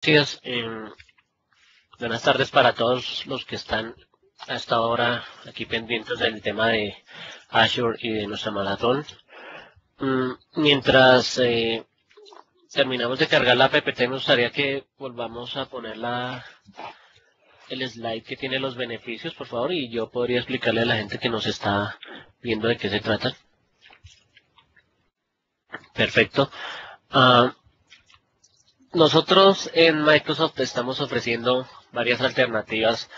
Gracias. Buenas tardes para todos los que están hasta ahora aquí pendientes del tema de Azure y de nuestra maratón. Mientras terminamos de cargar la PPT, me gustaría que volvamos a poner el slide que tiene los beneficios, por favor, y yo podría explicarle a la gente que nos está viendo de qué se trata. Perfecto. Nosotros en Microsoft estamos ofreciendo varias alternativas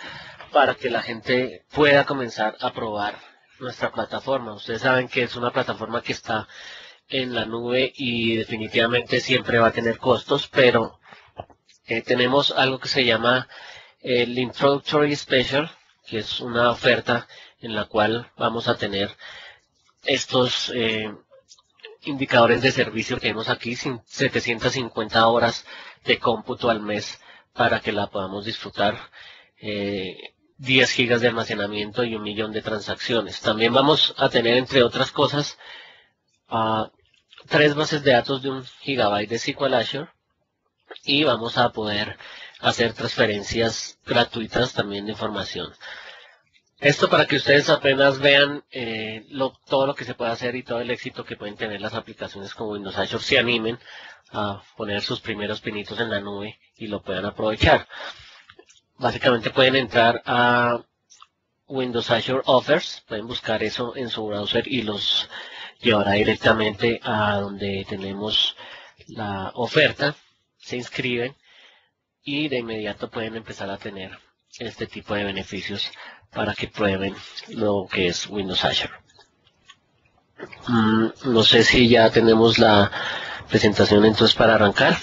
para que la gente pueda comenzar a probar nuestra plataforma. Ustedes saben que es una plataforma que está en la nube y definitivamente siempre va a tener costos, pero tenemos algo que se llama el Introductory Special, que es una oferta en la cual vamos a tener estos indicadores de servicio que vemos aquí, 750 horas de cómputo al mes para que la podamos disfrutar, 10 gigas de almacenamiento y 1 millón de transacciones. También vamos a tener, entre otras cosas, 3 bases de datos de 1 GB de SQL Azure y vamos a poder hacer transferencias gratuitas también de información. Esto para que ustedes apenas vean todo lo que se puede hacer y todo el éxito que pueden tener las aplicaciones como Windows Azure, se animen a poner sus primeros pinitos en la nube y lo puedan aprovechar. Básicamente pueden entrar a Windows Azure Offers, pueden buscar eso en su browser y los llevará directamente a donde tenemos la oferta, se inscriben y de inmediato pueden empezar a tener este tipo de beneficios para que prueben lo que es Windows Azure. No sé si ya tenemos la presentación entonces para arrancar.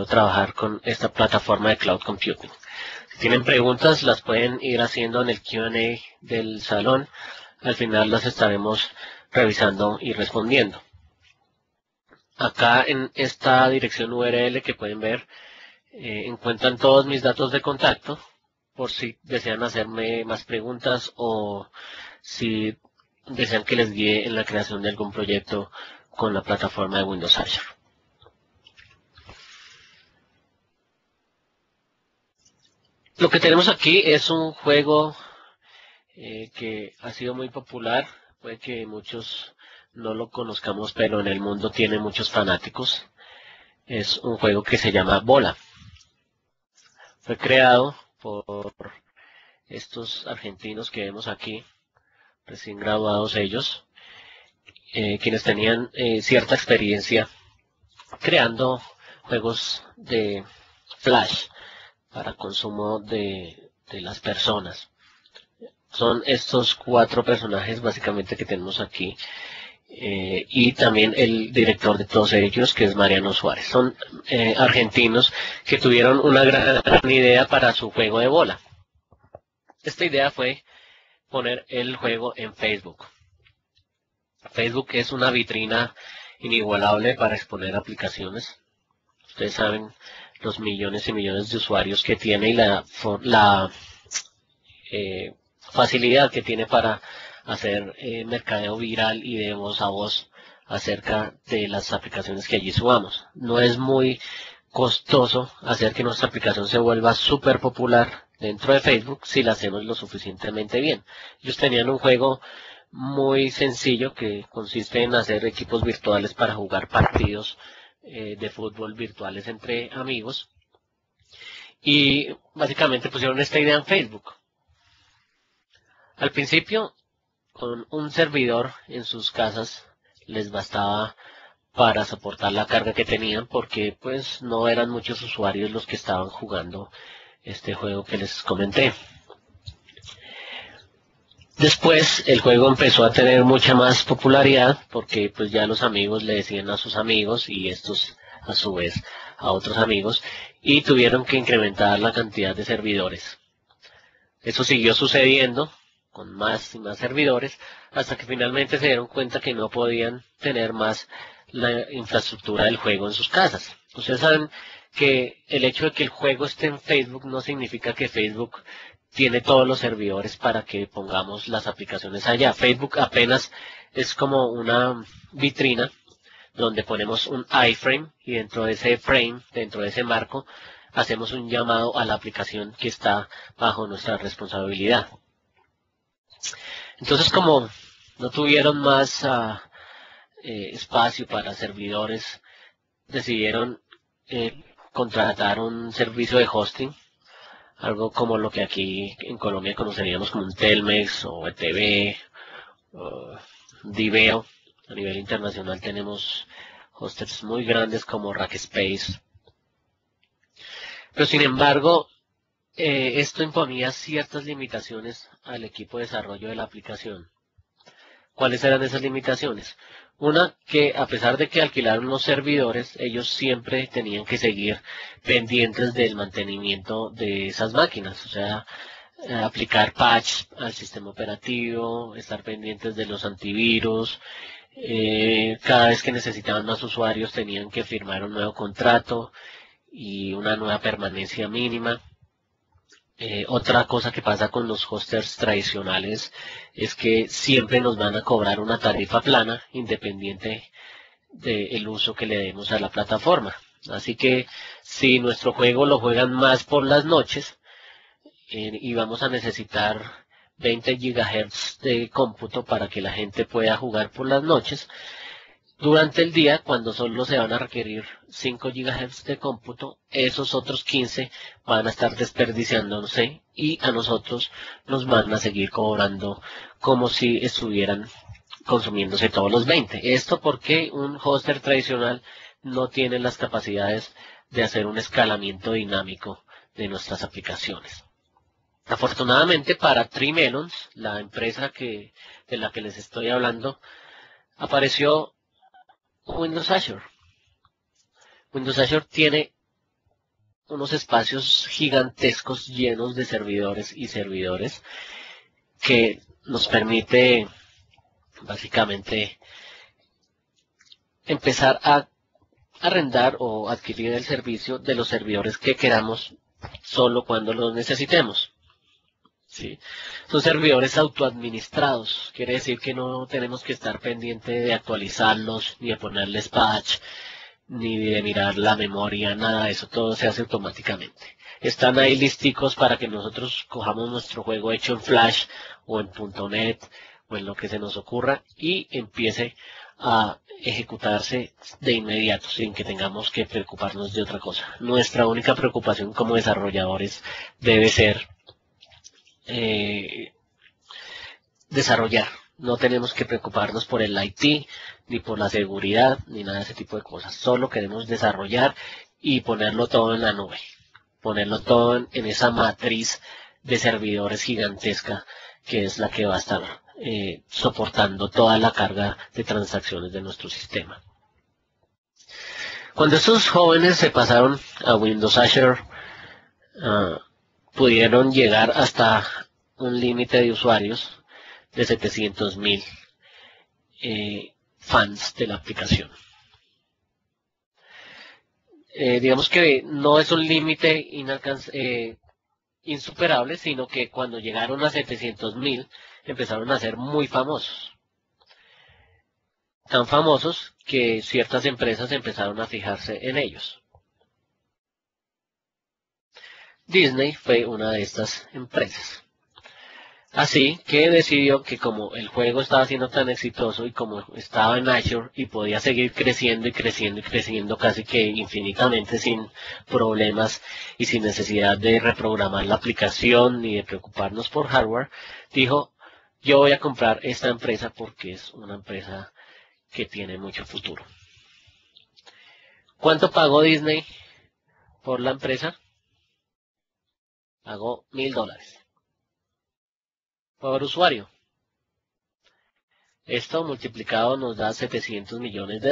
Trabajar con esta plataforma de Cloud Computing. Si tienen preguntas, las pueden ir haciendo en el Q&A del salón. Al final las estaremos revisando y respondiendo. Acá en esta dirección URL que pueden ver, encuentran todos mis datos de contacto por si desean hacerme más preguntas o si desean que les guíe en la creación de algún proyecto con la plataforma de Windows Azure. Lo que tenemos aquí es un juego que ha sido muy popular, puede que muchos no lo conozcamos, pero en el mundo tiene muchos fanáticos. Es un juego que se llama Bola. Fue creado por estos argentinos que vemos aquí, recién graduados ellos, quienes tenían cierta experiencia creando juegos de Flash para consumo de las personas. Son estos 4 personajes básicamente que tenemos aquí. Y también el director de todos ellos, que es Mariano Suárez. Son argentinos que tuvieron una gran idea para su juego de bola. Esta idea fue poner el juego en Facebook. Facebook es una vitrina inigualable para exponer aplicaciones. Ustedes saben los millones y millones de usuarios que tiene y la facilidad que tiene para hacer mercadeo viral y de voz a voz acerca de las aplicaciones que allí subamos. No es muy costoso hacer que nuestra aplicación se vuelva súper popular dentro de Facebook si la hacemos lo suficientemente bien. Ellos tenían un juego muy sencillo que consiste en hacer equipos virtuales para jugar partidos de fútbol virtuales entre amigos y básicamente pusieron esta idea en Facebook. Al principio, con un servidor en sus casas, les bastaba para soportar la carga que tenían, porque pues no eran muchos usuarios los que estaban jugando este juego que les comenté. Después el juego empezó a tener mucha más popularidad porque pues ya los amigos le decían a sus amigos y estos a su vez a otros amigos, y tuvieron que incrementar la cantidad de servidores. Eso siguió sucediendo con más y más servidores hasta que finalmente se dieron cuenta que no podían tener más la infraestructura del juego en sus casas. Ustedes saben que el hecho de que el juego esté en Facebook no significa que Facebook tiene todos los servidores para que pongamos las aplicaciones allá. Facebook apenas es como una vitrina donde ponemos un iframe y dentro de ese frame, dentro de ese marco, hacemos un llamado a la aplicación que está bajo nuestra responsabilidad. Entonces, como no tuvieron más espacio para servidores, decidieron contratar un servicio de hosting, algo como lo que aquí en Colombia conoceríamos como un Telmex o ETV, o Diveo. A nivel internacional tenemos hosters muy grandes como Rackspace. Pero sin embargo, esto imponía ciertas limitaciones al equipo de desarrollo de la aplicación. ¿Cuáles eran esas limitaciones? Una, que a pesar de que alquilaron los servidores, ellos siempre tenían que seguir pendientes del mantenimiento de esas máquinas, o sea, aplicar patch al sistema operativo, estar pendientes de los antivirus. Cada vez que necesitaban más usuarios tenían que firmar un nuevo contrato y una nueva permanencia mínima. Otra cosa que pasa con los hosters tradicionales es que siempre nos van a cobrar una tarifa plana independiente del uso que le demos a la plataforma. Así que si nuestro juego lo juegan más por las noches y vamos a necesitar 20 GHz de cómputo para que la gente pueda jugar por las noches, durante el día, cuando solo se van a requerir 5 GHz de cómputo, esos otros 15 van a estar desperdiciándose y a nosotros nos van a seguir cobrando como si estuvieran consumiéndose todos los 20. Esto porque un hoster tradicional no tiene las capacidades de hacer un escalamiento dinámico de nuestras aplicaciones. Afortunadamente para Treemelons, la empresa de la que les estoy hablando, apareció Windows Azure. Windows Azure tiene unos espacios gigantescos llenos de servidores y servidores que nos permite básicamente empezar a arrendar o adquirir el servicio de los servidores que queramos solo cuando los necesitemos. ¿Sí? Son servidores autoadministrados, quiere decir que no tenemos que estar pendiente de actualizarlos, ni de ponerles patch, ni de mirar la memoria, nada de eso, todo se hace automáticamente. Están ahí listicos para que nosotros cojamos nuestro juego hecho en Flash o en .NET o en lo que se nos ocurra y empiece a ejecutarse de inmediato sin que tengamos que preocuparnos de otra cosa. Nuestra única preocupación como desarrolladores debe ser desarrollar. No tenemos que preocuparnos por el IT, ni por la seguridad, ni nada de ese tipo de cosas. Solo queremos desarrollar y ponerlo todo en la nube. Ponerlo todo en esa matriz de servidores gigantesca que es la que va a estar soportando toda la carga de transacciones de nuestro sistema. Cuando estos jóvenes se pasaron a Windows Azure, pudieron llegar hasta un límite de usuarios de 700,000 fans de la aplicación. Digamos que no es un límite insuperable, sino que cuando llegaron a 700,000 empezaron a ser muy famosos. Tan famosos que ciertas empresas empezaron a fijarse en ellos. Disney fue una de estas empresas. Así que decidió que como el juego estaba siendo tan exitoso y como estaba en Azure y podía seguir creciendo y creciendo y creciendo casi que infinitamente sin problemas y sin necesidad de reprogramar la aplicación ni de preocuparnos por hardware, dijo, yo voy a comprar esta empresa porque es una empresa que tiene mucho futuro. ¿Cuánto pagó Disney por la empresa? Pagó $1.000 por usuario. Esto multiplicado nos da $700 millones.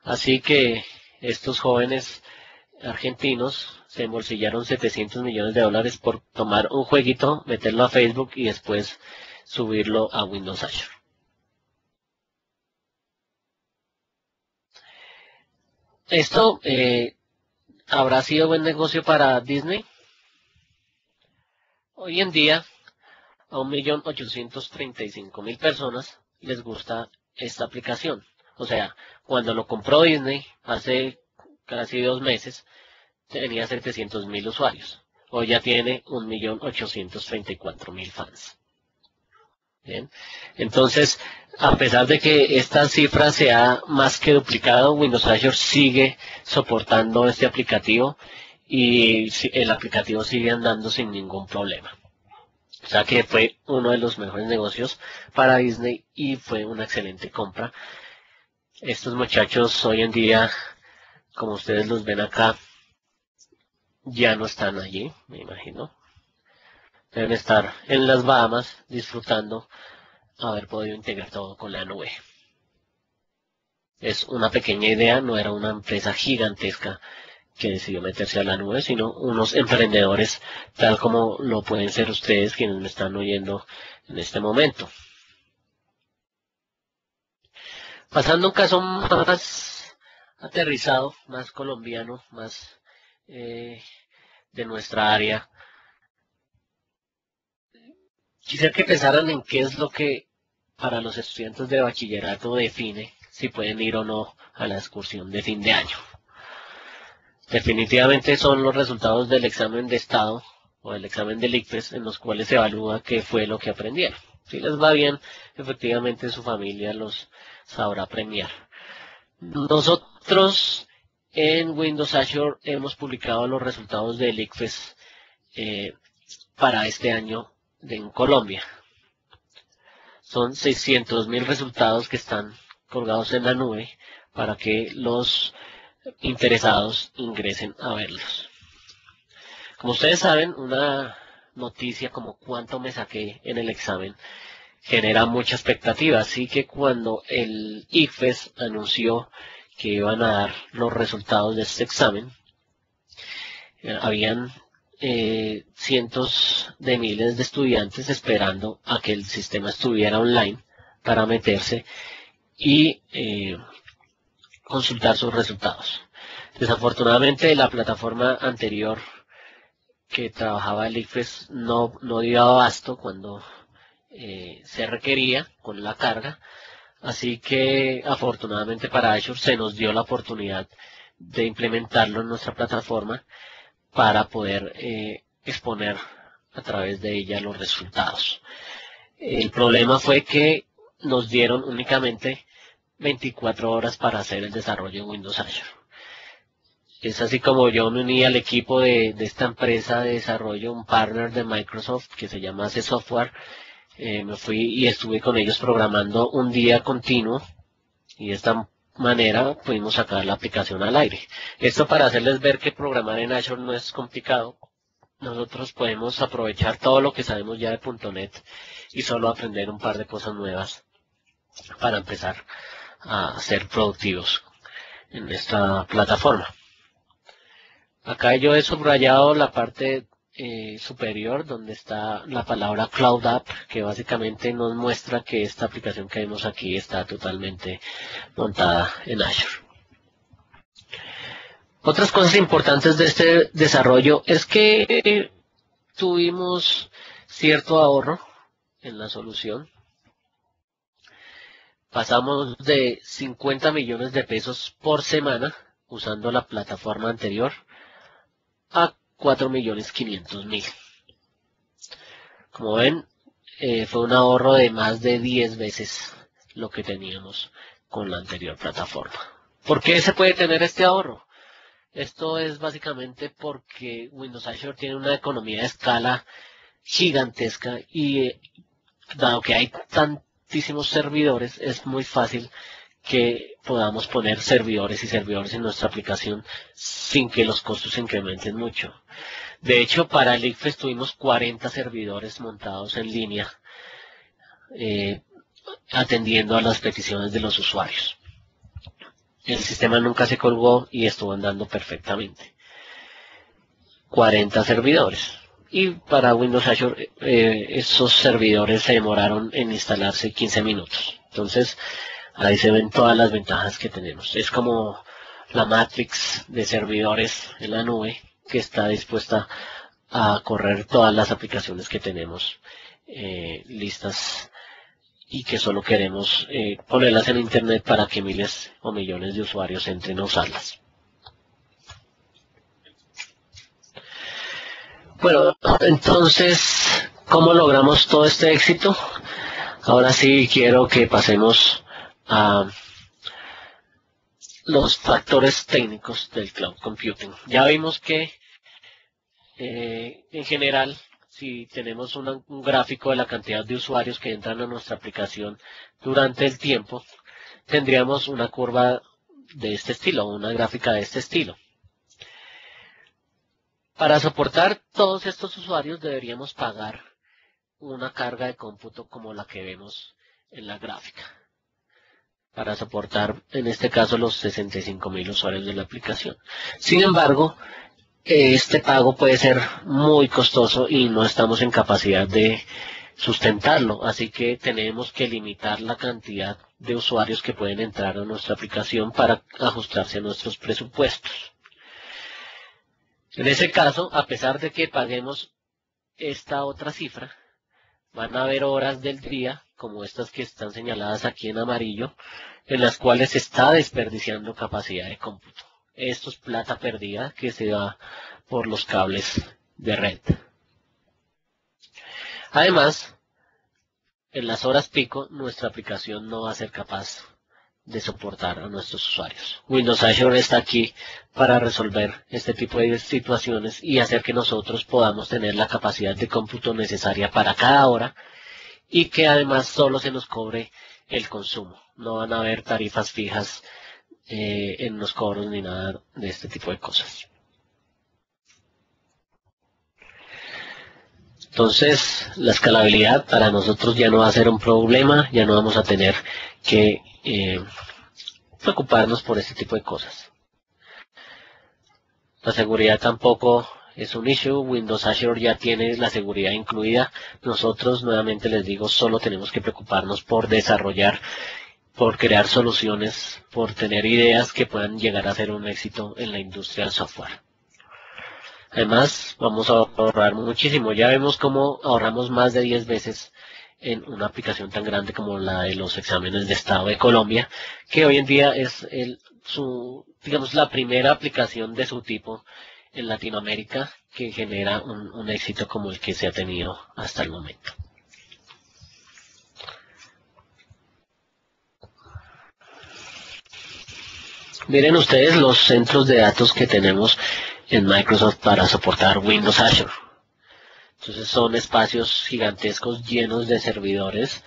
Así que estos jóvenes argentinos se embolsillaron $700 millones por tomar un jueguito, meterlo a Facebook y después subirlo a Windows Azure. Esto habrá sido buen negocio para Disney. Hoy en día a 1.835.000 personas les gusta esta aplicación. O sea, cuando lo compró Disney hace casi 2 meses, tenía 700.000 usuarios. Hoy ya tiene 1.834.000 fans. Bien. Entonces, a pesar de que esta cifra se ha más que duplicado, Windows Azure sigue soportando este aplicativo y el aplicativo sigue andando sin ningún problema. O sea que fue uno de los mejores negocios para Disney y fue una excelente compra. Estos muchachos hoy en día, como ustedes los ven acá, ya no están allí, me imagino. Deben estar en las Bahamas disfrutando haber podido integrar todo con la nube. Es una pequeña idea, no era una empresa gigantesca que decidió meterse a la nube, sino unos emprendedores tal como lo pueden ser ustedes quienes me están oyendo en este momento. Pasando a un caso más aterrizado, más colombiano, más de nuestra área, quisiera que pensaran en qué es lo que para los estudiantes de bachillerato define si pueden ir o no a la excursión de fin de año. Definitivamente son los resultados del examen de estado o del examen del ICFES en los cuales se evalúa qué fue lo que aprendieron. Si les va bien, efectivamente su familia los sabrá premiar. Nosotros en Windows Azure hemos publicado los resultados del ICFES para este año en Colombia. Son 600.000 resultados que están colgados en la nube para que los interesados ingresen a verlos. Como ustedes saben, una noticia como cuánto me saqué en el examen genera mucha expectativa, así que cuando el ICFES anunció que iban a dar los resultados de este examen, habían cientos de miles de estudiantes esperando a que el sistema estuviera online para meterse y consultar sus resultados. Desafortunadamente la plataforma anterior que trabajaba el ICFES no dio abasto cuando se requería con la carga, así que afortunadamente para Azure se nos dio la oportunidad de implementarlo en nuestra plataforma para poder exponer a través de ella los resultados. El problema fue que nos dieron únicamente 24 horas para hacer el desarrollo en Windows Azure. Es así como yo me uní al equipo de esta empresa de desarrollo, un partner de Microsoft que se llama AC Software. Me fui y estuve con ellos programando un día continuo y de esta manera pudimos sacar la aplicación al aire. Esto para hacerles ver que programar en Azure no es complicado. Nosotros podemos aprovechar todo lo que sabemos ya de .NET y solo aprender un par de cosas nuevas para empezar a ser productivos en esta plataforma. Acá yo he subrayado la parte superior donde está la palabra Cloud App, que básicamente nos muestra que esta aplicación que vemos aquí está totalmente montada en Azure. Otras cosas importantes de este desarrollo es que tuvimos cierto ahorro en la solución. Pasamos de 50 millones de pesos por semana usando la plataforma anterior a 4.500.000. Como ven, fue un ahorro de más de 10 veces lo que teníamos con la anterior plataforma. ¿Por qué se puede tener este ahorro? Esto es básicamente porque Windows Azure tiene una economía de escala gigantesca y dado que hay tantísimos servidores, es muy fácil que podamos poner servidores y servidores en nuestra aplicación sin que los costos se incrementen mucho. De hecho, para el ICFES tuvimos 40 servidores montados en línea atendiendo a las peticiones de los usuarios. El sistema nunca se colgó y estuvo andando perfectamente. 40 servidores. Y para Windows Azure esos servidores se demoraron en instalarse 15 minutos. Entonces, ahí se ven todas las ventajas que tenemos. Es como la matrix de servidores en la nube que está dispuesta a correr todas las aplicaciones que tenemos listas y que solo queremos ponerlas en internet para que miles o millones de usuarios entren a usarlas. Bueno, entonces, ¿cómo logramos todo este éxito? Ahora sí quiero que pasemos a los factores técnicos del cloud computing. Ya vimos que en general, si tenemos un gráfico de la cantidad de usuarios que entran a nuestra aplicación durante el tiempo, tendríamos una curva de este estilo, una gráfica de este estilo. Para soportar todos estos usuarios deberíamos pagar una carga de cómputo como la que vemos en la gráfica, para soportar en este caso los 65,000 usuarios de la aplicación. Sin embargo, este pago puede ser muy costoso y no estamos en capacidad de sustentarlo, así que tenemos que limitar la cantidad de usuarios que pueden entrar a nuestra aplicación para ajustarse a nuestros presupuestos. En ese caso, a pesar de que paguemos esta otra cifra, van a haber horas del día, como estas que están señaladas aquí en amarillo, en las cuales se está desperdiciando capacidad de cómputo. Esto es plata perdida que se da por los cables de red. Además, en las horas pico, nuestra aplicación no va a ser capaz de soportar a nuestros usuarios. Windows Azure está aquí para resolver este tipo de situaciones y hacer que nosotros podamos tener la capacidad de cómputo necesaria para cada hora y que además solo se nos cobre el consumo. No van a haber tarifas fijas en los cobros ni nada de este tipo de cosas. Entonces, la escalabilidad para nosotros ya no va a ser un problema, ya no vamos a tener que preocuparnos por este tipo de cosas. La seguridad tampoco es un issue. Windows Azure ya tiene la seguridad incluida. Nosotros, nuevamente les digo, solo tenemos que preocuparnos por desarrollar, por crear soluciones, por tener ideas que puedan llegar a ser un éxito en la industria del software. Además, vamos a ahorrar muchísimo. Ya vemos cómo ahorramos más de 10 veces en una aplicación tan grande como la de los exámenes de Estado de Colombia, que hoy en día es digamos, la primera aplicación de su tipo en Latinoamérica que genera un éxito como el que se ha tenido hasta el momento. Miren ustedes los centros de datos que tenemos en Microsoft para soportar Windows Azure. Entonces son espacios gigantescos llenos de servidores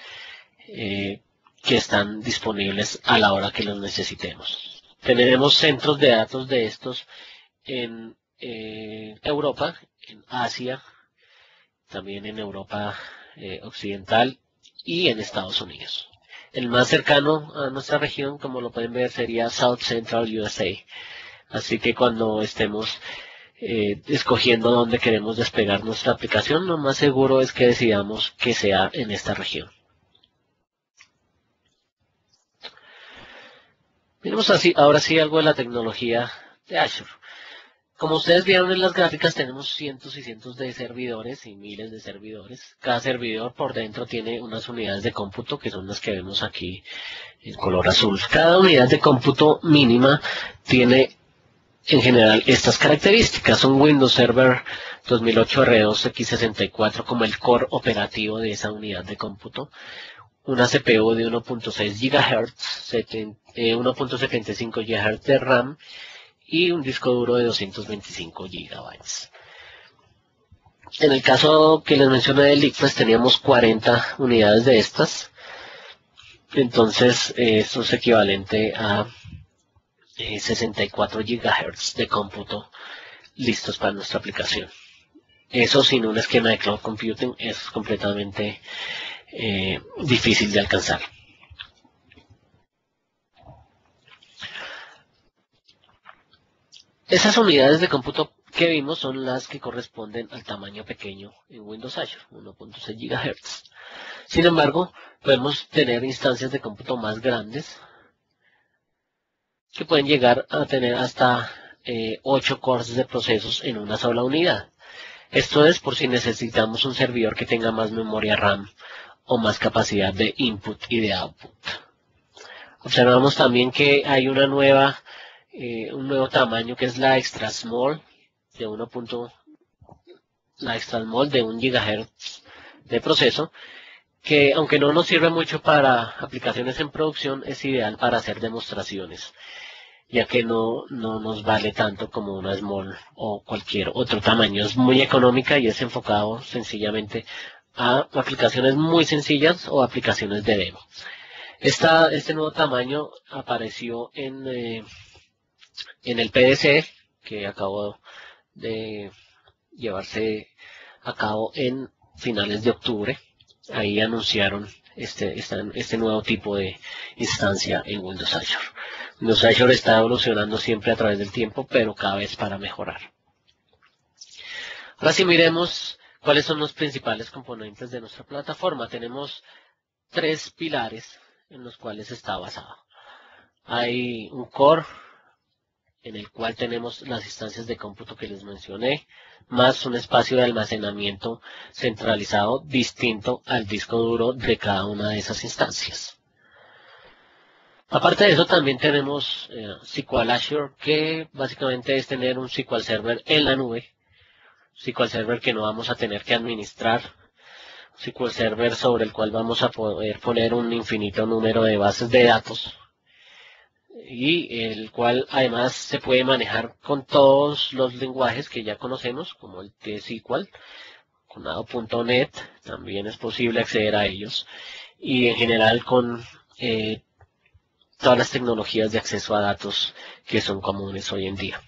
que están disponibles a la hora que los necesitemos. Tenemos centros de datos de estos en Europa, en Asia, también en Europa occidental y en Estados Unidos. El más cercano a nuestra región, como lo pueden ver, sería South Central USA. Así que cuando estemos escogiendo dónde queremos despegar nuestra aplicación, lo más seguro es que decidamos que sea en esta región. Miremos así, ahora sí algo de la tecnología de Azure. Como ustedes vieron en las gráficas, tenemos cientos y cientos de servidores y miles de servidores. Cada servidor por dentro tiene unas unidades de cómputo, que son las que vemos aquí en color azul. Cada unidad de cómputo mínima tiene en general estas características. Un Windows Server 2008 R2 X64 como el core operativo de esa unidad de cómputo. Una CPU de 1.6 GHz, 1.75 GHz de RAM y un disco duro de 225 GB. En el caso que les mencioné del ICFES teníamos 40 unidades de estas. Entonces, esto es equivalente a 64 GHz de cómputo listos para nuestra aplicación. Eso sin un esquema de cloud computing es completamente difícil de alcanzar. Esas unidades de cómputo que vimos son las que corresponden al tamaño pequeño en Windows Azure, 1.6 GHz. Sin embargo, podemos tener instancias de cómputo más grandes que pueden llegar a tener hasta 8 cores de procesos en una sola unidad. Esto es por si necesitamos un servidor que tenga más memoria RAM o más capacidad de input y de output. Observamos también que hay un nuevo tamaño que es la extra small de 1. La extra small de 1 GHz de proceso, que aunque no nos sirve mucho para aplicaciones en producción, es ideal para hacer demostraciones, ya que no nos vale tanto como una small o cualquier otro tamaño. Es muy económica y es enfocado sencillamente a aplicaciones muy sencillas o aplicaciones de demo. Este nuevo tamaño apareció en el PDC que acabó de llevarse a cabo en finales de octubre. Ahí anunciaron este nuevo tipo de instancia en Windows Azure. Windows Azure está evolucionando siempre a través del tiempo, pero cada vez para mejorar. Ahora sí miremos cuáles son los principales componentes de nuestra plataforma. Tenemos 3 pilares en los cuales está basado. Hay un core en el cual tenemos las instancias de cómputo que les mencioné, más un espacio de almacenamiento centralizado distinto al disco duro de cada una de esas instancias. Aparte de eso, también tenemos SQL Azure, que básicamente es tener un SQL Server en la nube, SQL Server que no vamos a tener que administrar, SQL Server sobre el cual vamos a poder poner un infinito número de bases de datos, y el cual además se puede manejar con todos los lenguajes que ya conocemos, como el T-SQL, con ADO.NET, también es posible acceder a ellos, y en general con todas las tecnologías de acceso a datos que son comunes hoy en día.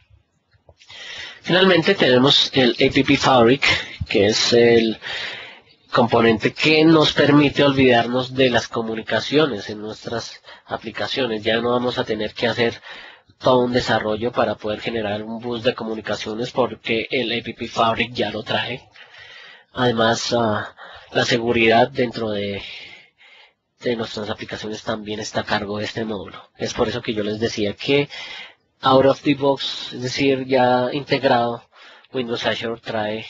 Finalmente tenemos el App Fabric, que es el componente que nos permite olvidarnos de las comunicaciones en nuestras aplicaciones. Ya no vamos a tener que hacer todo un desarrollo para poder generar un bus de comunicaciones porque el App Fabric ya lo trae. Además, la seguridad dentro de nuestras aplicaciones también está a cargo de este módulo. Es por eso que yo les decía que out of the box, es decir, ya integrado, Windows Azure trae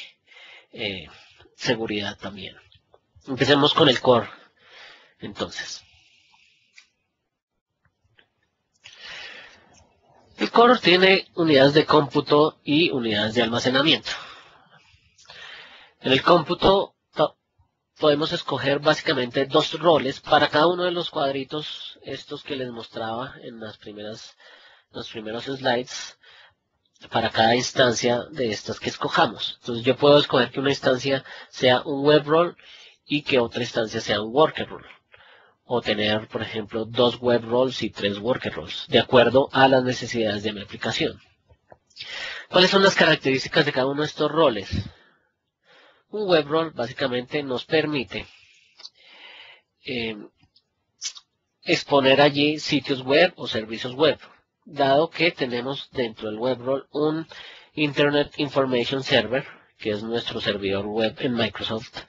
seguridad también. Empecemos con el core, entonces. El core tiene unidades de cómputo y unidades de almacenamiento. En el cómputo podemos escoger básicamente 2 roles para cada uno de los cuadritos, estos que les mostraba en los primeros slides, para cada instancia de estas que escojamos. Entonces yo puedo escoger que una instancia sea un web role y que otra instancia sea un worker role. O tener, por ejemplo, 2 web roles y 3 worker roles, de acuerdo a las necesidades de mi aplicación. ¿Cuáles son las características de cada uno de estos roles? Un web role básicamente nos permite exponer allí sitios web o servicios web, dado que tenemos dentro del web role un Internet Information Server, que es nuestro servidor web en Microsoft,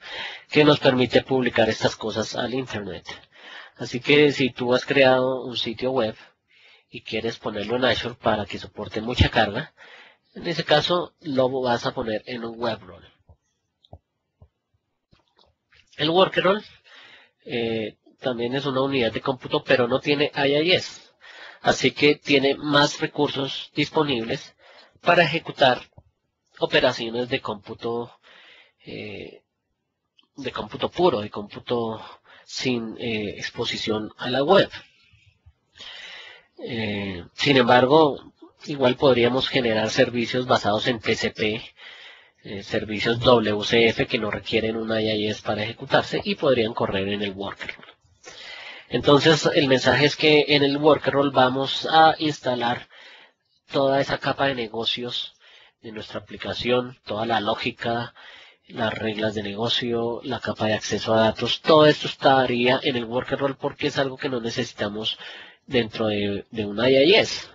que nos permite publicar estas cosas al Internet. Así que si tú has creado un sitio web y quieres ponerlo en Azure para que soporte mucha carga, en ese caso lo vas a poner en un web role. El worker role también es una unidad de cómputo, pero no tiene IIS. Así que tiene más recursos disponibles para ejecutar operaciones de cómputo puro, de cómputo sin exposición a la web. Sin embargo, igual podríamos generar servicios basados en TCP, servicios WCF que no requieren un IIS para ejecutarse y podrían correr en el worker. Entonces el mensaje es que en el worker role vamos a instalar toda esa capa de negocios de nuestra aplicación, toda la lógica, las reglas de negocio, la capa de acceso a datos, todo esto estaría en el worker role porque es algo que no necesitamos dentro de un IIS,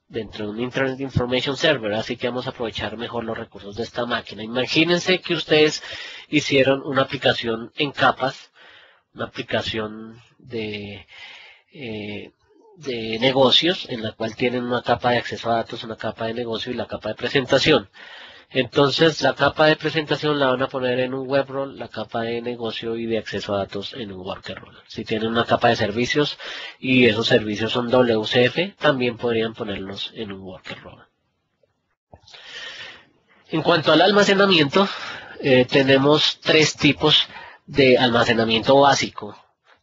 dentro de un Internet Information Server, así que vamos a aprovechar mejor los recursos de esta máquina. Imagínense que ustedes hicieron una aplicación en capas, una aplicación de negocios, en la cual tienen una capa de acceso a datos, una capa de negocio y la capa de presentación. Entonces, la capa de presentación la van a poner en un web role, la capa de negocio y de acceso a datos en un worker role. Si tienen una capa de servicios y esos servicios son WCF, también podrían ponerlos en un worker role. En cuanto al almacenamiento, tenemos tres tipos de almacenamiento básico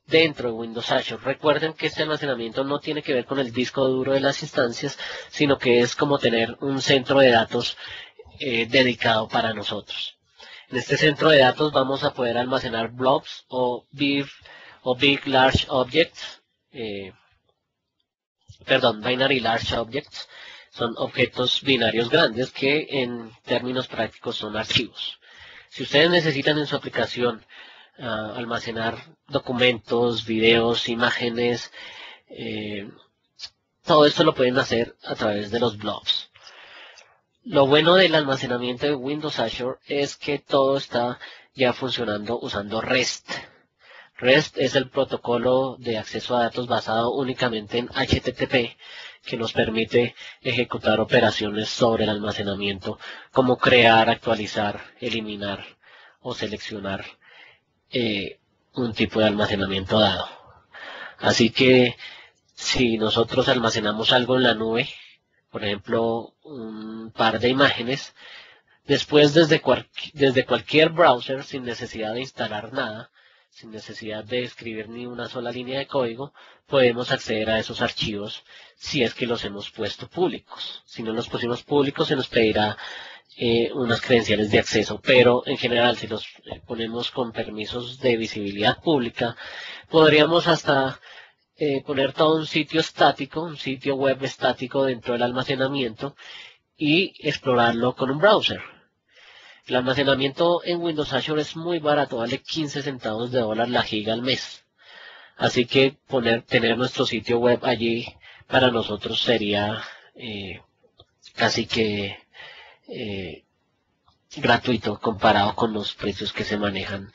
dentro de Windows Azure. Recuerden que este almacenamiento no tiene que ver con el disco duro de las instancias, sino que es como tener un centro de datos dedicado para nosotros. En este centro de datos vamos a poder almacenar blobs o big large objects, binary large objects. Son objetos binarios grandes que en términos prácticos son archivos. Si ustedes necesitan en su aplicación almacenar documentos, videos, imágenes, todo esto lo pueden hacer a través de los blobs. Lo bueno del almacenamiento de Windows Azure es que todo está ya funcionando usando REST. REST es el protocolo de acceso a datos basado únicamente en HTTP que nos permite ejecutar operaciones sobre el almacenamiento, como crear, actualizar, eliminar o seleccionar un tipo de almacenamiento dado. Así que si nosotros almacenamos algo en la nube, por ejemplo, un par de imágenes, después desde cualquier browser, sin necesidad de instalar nada, sin necesidad de escribir ni una sola línea de código, podemos acceder a esos archivos si es que los hemos puesto públicos. Si no los pusimos públicos, se nos pedirá unas credenciales de acceso, pero en general, si los ponemos con permisos de visibilidad pública, podríamos hasta poner todo un sitio estático, un sitio web estático dentro del almacenamiento y explorarlo con un browser. El almacenamiento en Windows Azure es muy barato, vale 15 centavos de dólar la giga al mes. Así que tener nuestro sitio web allí para nosotros sería casi que gratuito comparado con los precios que se manejan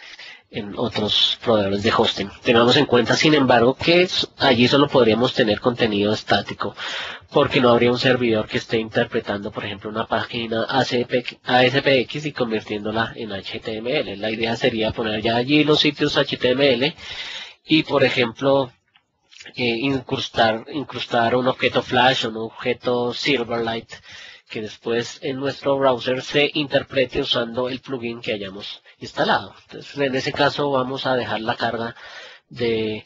en otros proveedores de hosting. Tengamos en cuenta, sin embargo, que allí solo podríamos tener contenido estático, porque no habría un servidor que esté interpretando, por ejemplo, una página ASPX y convirtiéndola en HTML. La idea sería poner ya allí los sitios HTML y, por ejemplo, incrustar un objeto Flash o un objeto Silverlight que después en nuestro browser se interprete usando el plugin que hayamos instalado. Entonces, en ese caso vamos a dejar la carga de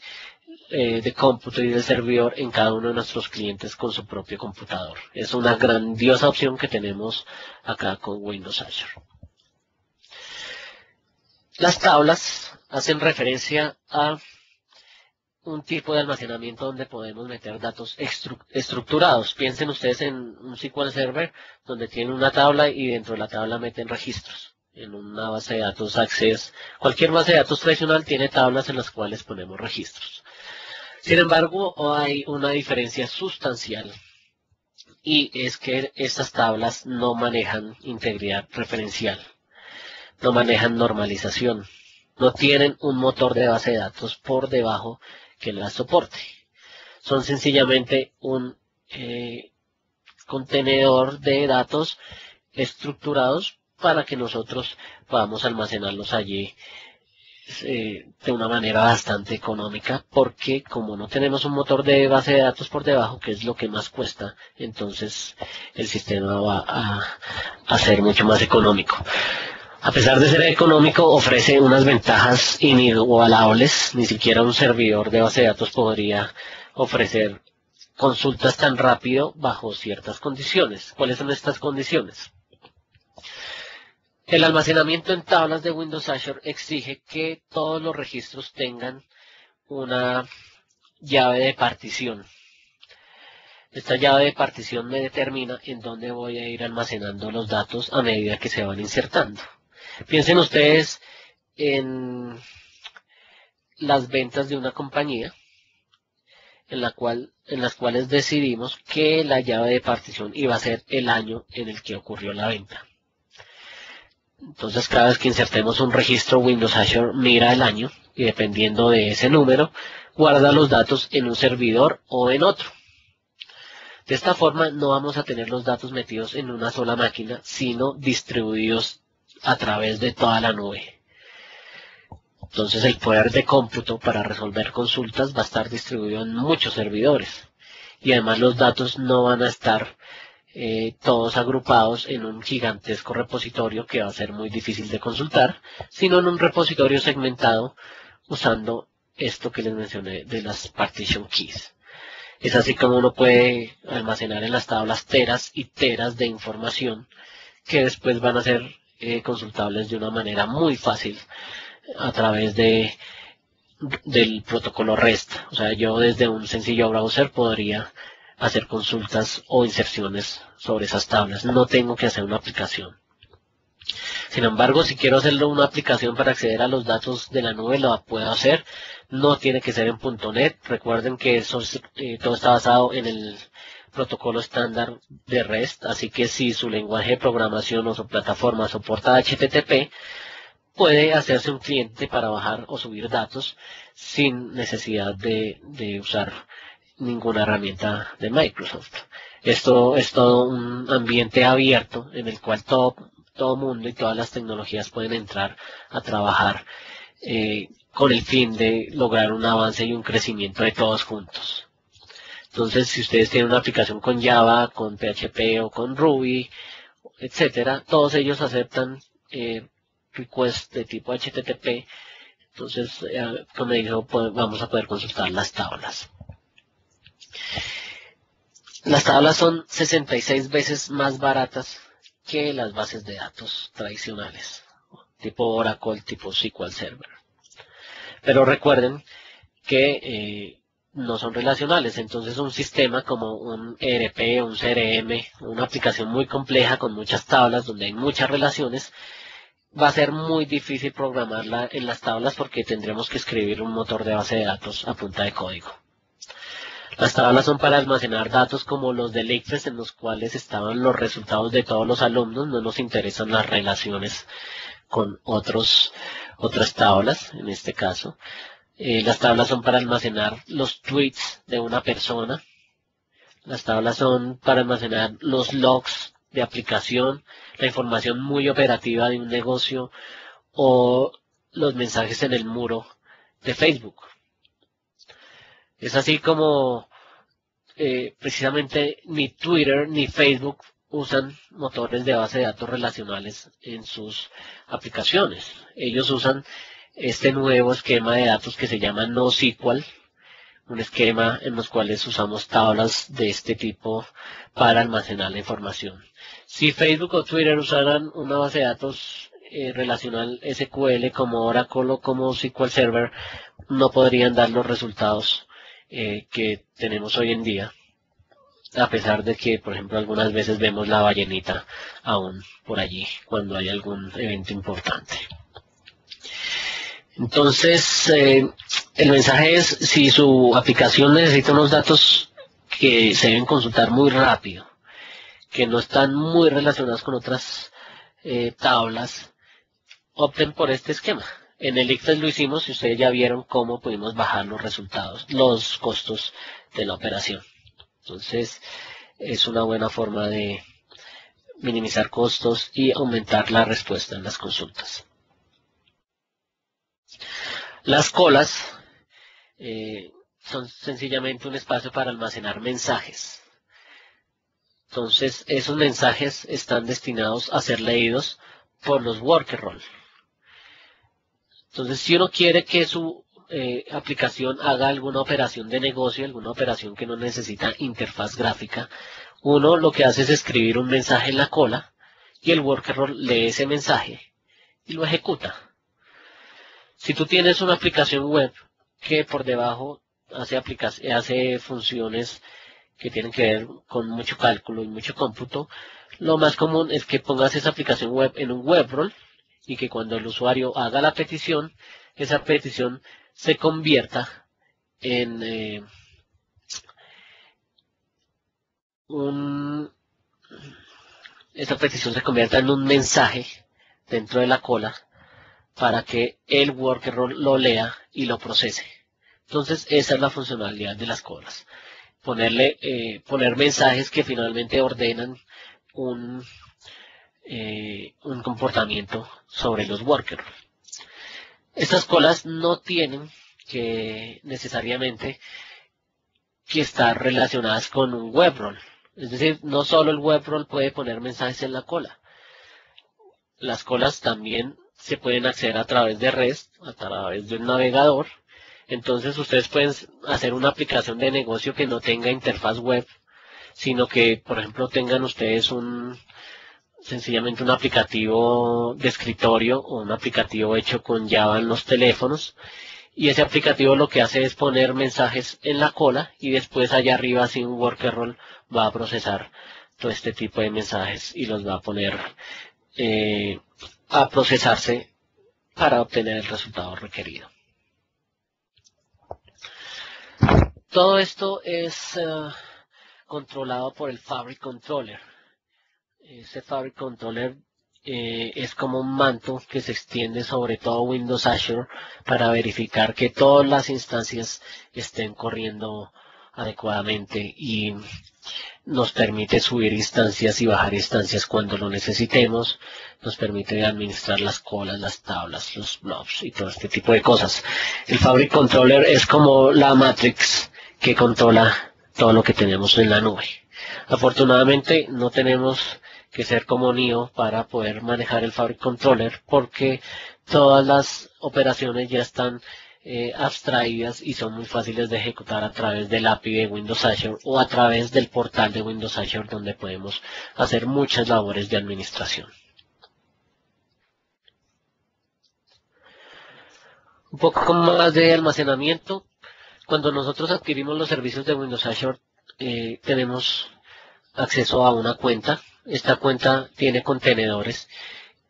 cómputo y de servidor en cada uno de nuestros clientes con su propio computador. Es una grandiosa opción que tenemos acá con Windows Azure. Las tablas hacen referencia a un tipo de almacenamiento donde podemos meter datos estructurados. Piensen ustedes en un SQL Server donde tienen una tabla y dentro de la tabla meten registros. En una base de datos Access, cualquier base de datos tradicional tiene tablas en las cuales ponemos registros. Sin embargo, hay una diferencia sustancial y es que estas tablas no manejan integridad referencial, no manejan normalización, no tienen un motor de base de datos por debajo que las soporte. Son sencillamente un contenedor de datos estructurados para que nosotros podamos almacenarlos allí de una manera bastante económica, porque como no tenemos un motor de base de datos por debajo, que es lo que más cuesta, entonces el sistema va a ser mucho más económico. A pesar de ser económico, ofrece unas ventajas inigualables. Ni siquiera un servidor de base de datos podría ofrecer consultas tan rápido bajo ciertas condiciones. ¿Cuáles son estas condiciones? El almacenamiento en tablas de Windows Azure exige que todos los registros tengan una llave de partición. Esta llave de partición me determina en dónde voy a ir almacenando los datos a medida que se van insertando. Piensen ustedes en las ventas de una compañía en las cuales decidimos que la llave de partición iba a ser el año en el que ocurrió la venta. Entonces, cada vez que insertemos un registro, Windows Azure mira el año y dependiendo de ese número, guarda los datos en un servidor o en otro. De esta forma, no vamos a tener los datos metidos en una sola máquina, sino distribuidos a través de toda la nube. Entonces, el poder de cómputo para resolver consultas va a estar distribuido en muchos servidores. Y además, los datos no van a estar todos agrupados en un gigantesco repositorio que va a ser muy difícil de consultar, sino en un repositorio segmentado usando esto que les mencioné de las partition keys. Es así como uno puede almacenar en las tablas teras y teras de información que después van a ser consultables de una manera muy fácil a través del protocolo REST. O sea, yo desde un sencillo browser podría hacer consultas o inserciones sobre esas tablas. No tengo que hacer una aplicación. Sin embargo, si quiero hacerlo una aplicación para acceder a los datos de la nube, lo puedo hacer. No tiene que ser en .NET. Recuerden que todo está basado en el protocolo estándar de REST. Así que si su lenguaje de programación o su plataforma soporta HTTP, puede hacerse un cliente para bajar o subir datos sin necesidad de usar ninguna herramienta de Microsoft. Esto es todo un ambiente abierto en el cual todo mundo y todas las tecnologías pueden entrar a trabajar con el fin de lograr un avance y un crecimiento de todos juntos. Entonces, si ustedes tienen una aplicación con Java, con PHP o con Ruby, etcétera, todos ellos aceptan requests de tipo HTTP. Entonces, como dijo, vamos a poder consultar las tablas. Las tablas son 66 veces más baratas que las bases de datos tradicionales, tipo Oracle, tipo SQL Server. Pero recuerden que no son relacionales, entonces un sistema como un ERP, un CRM, una aplicación muy compleja con muchas tablas donde hay muchas relaciones, va a ser muy difícil programarla en las tablas porque tendremos que escribir un motor de base de datos a punta de código. Las tablas son para almacenar datos como los del ICFES en los cuales estaban los resultados de todos los alumnos. No nos interesan las relaciones con otras tablas, en este caso. Las tablas son para almacenar los tweets de una persona. Las tablas son para almacenar los logs de aplicación, la información muy operativa de un negocio o los mensajes en el muro de Facebook. Es así como precisamente ni Twitter ni Facebook usan motores de base de datos relacionales en sus aplicaciones. Ellos usan este nuevo esquema de datos que se llama NoSQL, un esquema en los cuales usamos tablas de este tipo para almacenar la información. Si Facebook o Twitter usaran una base de datos relacional SQL como Oracle o como SQL Server, no podrían dar los resultados que tenemos hoy en día, a pesar de que, por ejemplo, algunas veces vemos la ballenita aún por allí cuando hay algún evento importante. Entonces, el mensaje es, si su aplicación necesita unos datos que se deben consultar muy rápido, que no están muy relacionados con otras tablas, opten por este esquema. En el ICFES lo hicimos y ustedes ya vieron cómo pudimos bajar los resultados, los costos de la operación. Entonces, es una buena forma de minimizar costos y aumentar la respuesta en las consultas. Las colas son sencillamente un espacio para almacenar mensajes. Entonces, esos mensajes están destinados a ser leídos por los worker role. Entonces, si uno quiere que su aplicación haga alguna operación de negocio, alguna operación que no necesita interfaz gráfica, uno lo que hace es escribir un mensaje en la cola y el worker role lee ese mensaje y lo ejecuta. Si tú tienes una aplicación web que por debajo hace funciones que tienen que ver con mucho cálculo y mucho cómputo, lo más común es que pongas esa aplicación web en un web role y que cuando el usuario haga la petición, esa petición se convierta en un esa petición se convierta en un mensaje dentro de la cola para que el worker lo lea y lo procese. Entonces, esa es la funcionalidad de las colas. Poner mensajes que finalmente ordenan un, un comportamiento sobre los workers. Estas colas no tienen que necesariamente que estar relacionadas con un web role. Es decir, no solo el web role puede poner mensajes en la cola. Las colas también se pueden acceder a través de REST, a través de un navegador. Entonces ustedes pueden hacer una aplicación de negocio que no tenga interfaz web, sino que, por ejemplo, tengan ustedes sencillamente un aplicativo de escritorio o un aplicativo hecho con Java en los teléfonos. Y ese aplicativo lo que hace es poner mensajes en la cola y después allá arriba, si un worker role va a procesar todo este tipo de mensajes y los va a poner a procesarse para obtener el resultado requerido. Todo esto es controlado por el Fabric Controller. Ese Fabric Controller es como un manto que se extiende sobre todo Windows Azure para verificar que todas las instancias estén corriendo adecuadamente y nos permite subir instancias y bajar instancias cuando lo necesitemos, nos permite administrar las colas, las tablas, los blobs y todo este tipo de cosas. El Fabric Controller es como la Matrix que controla todo lo que tenemos en la nube. Afortunadamente no tenemos que ser como NIO para poder manejar el Fabric Controller porque todas las operaciones ya están abstraídas y son muy fáciles de ejecutar a través del API de Windows Azure o a través del portal de Windows Azure donde podemos hacer muchas labores de administración. Un poco más de almacenamiento. Cuando nosotros adquirimos los servicios de Windows Azure tenemos acceso a una cuenta. Esta cuenta tiene contenedores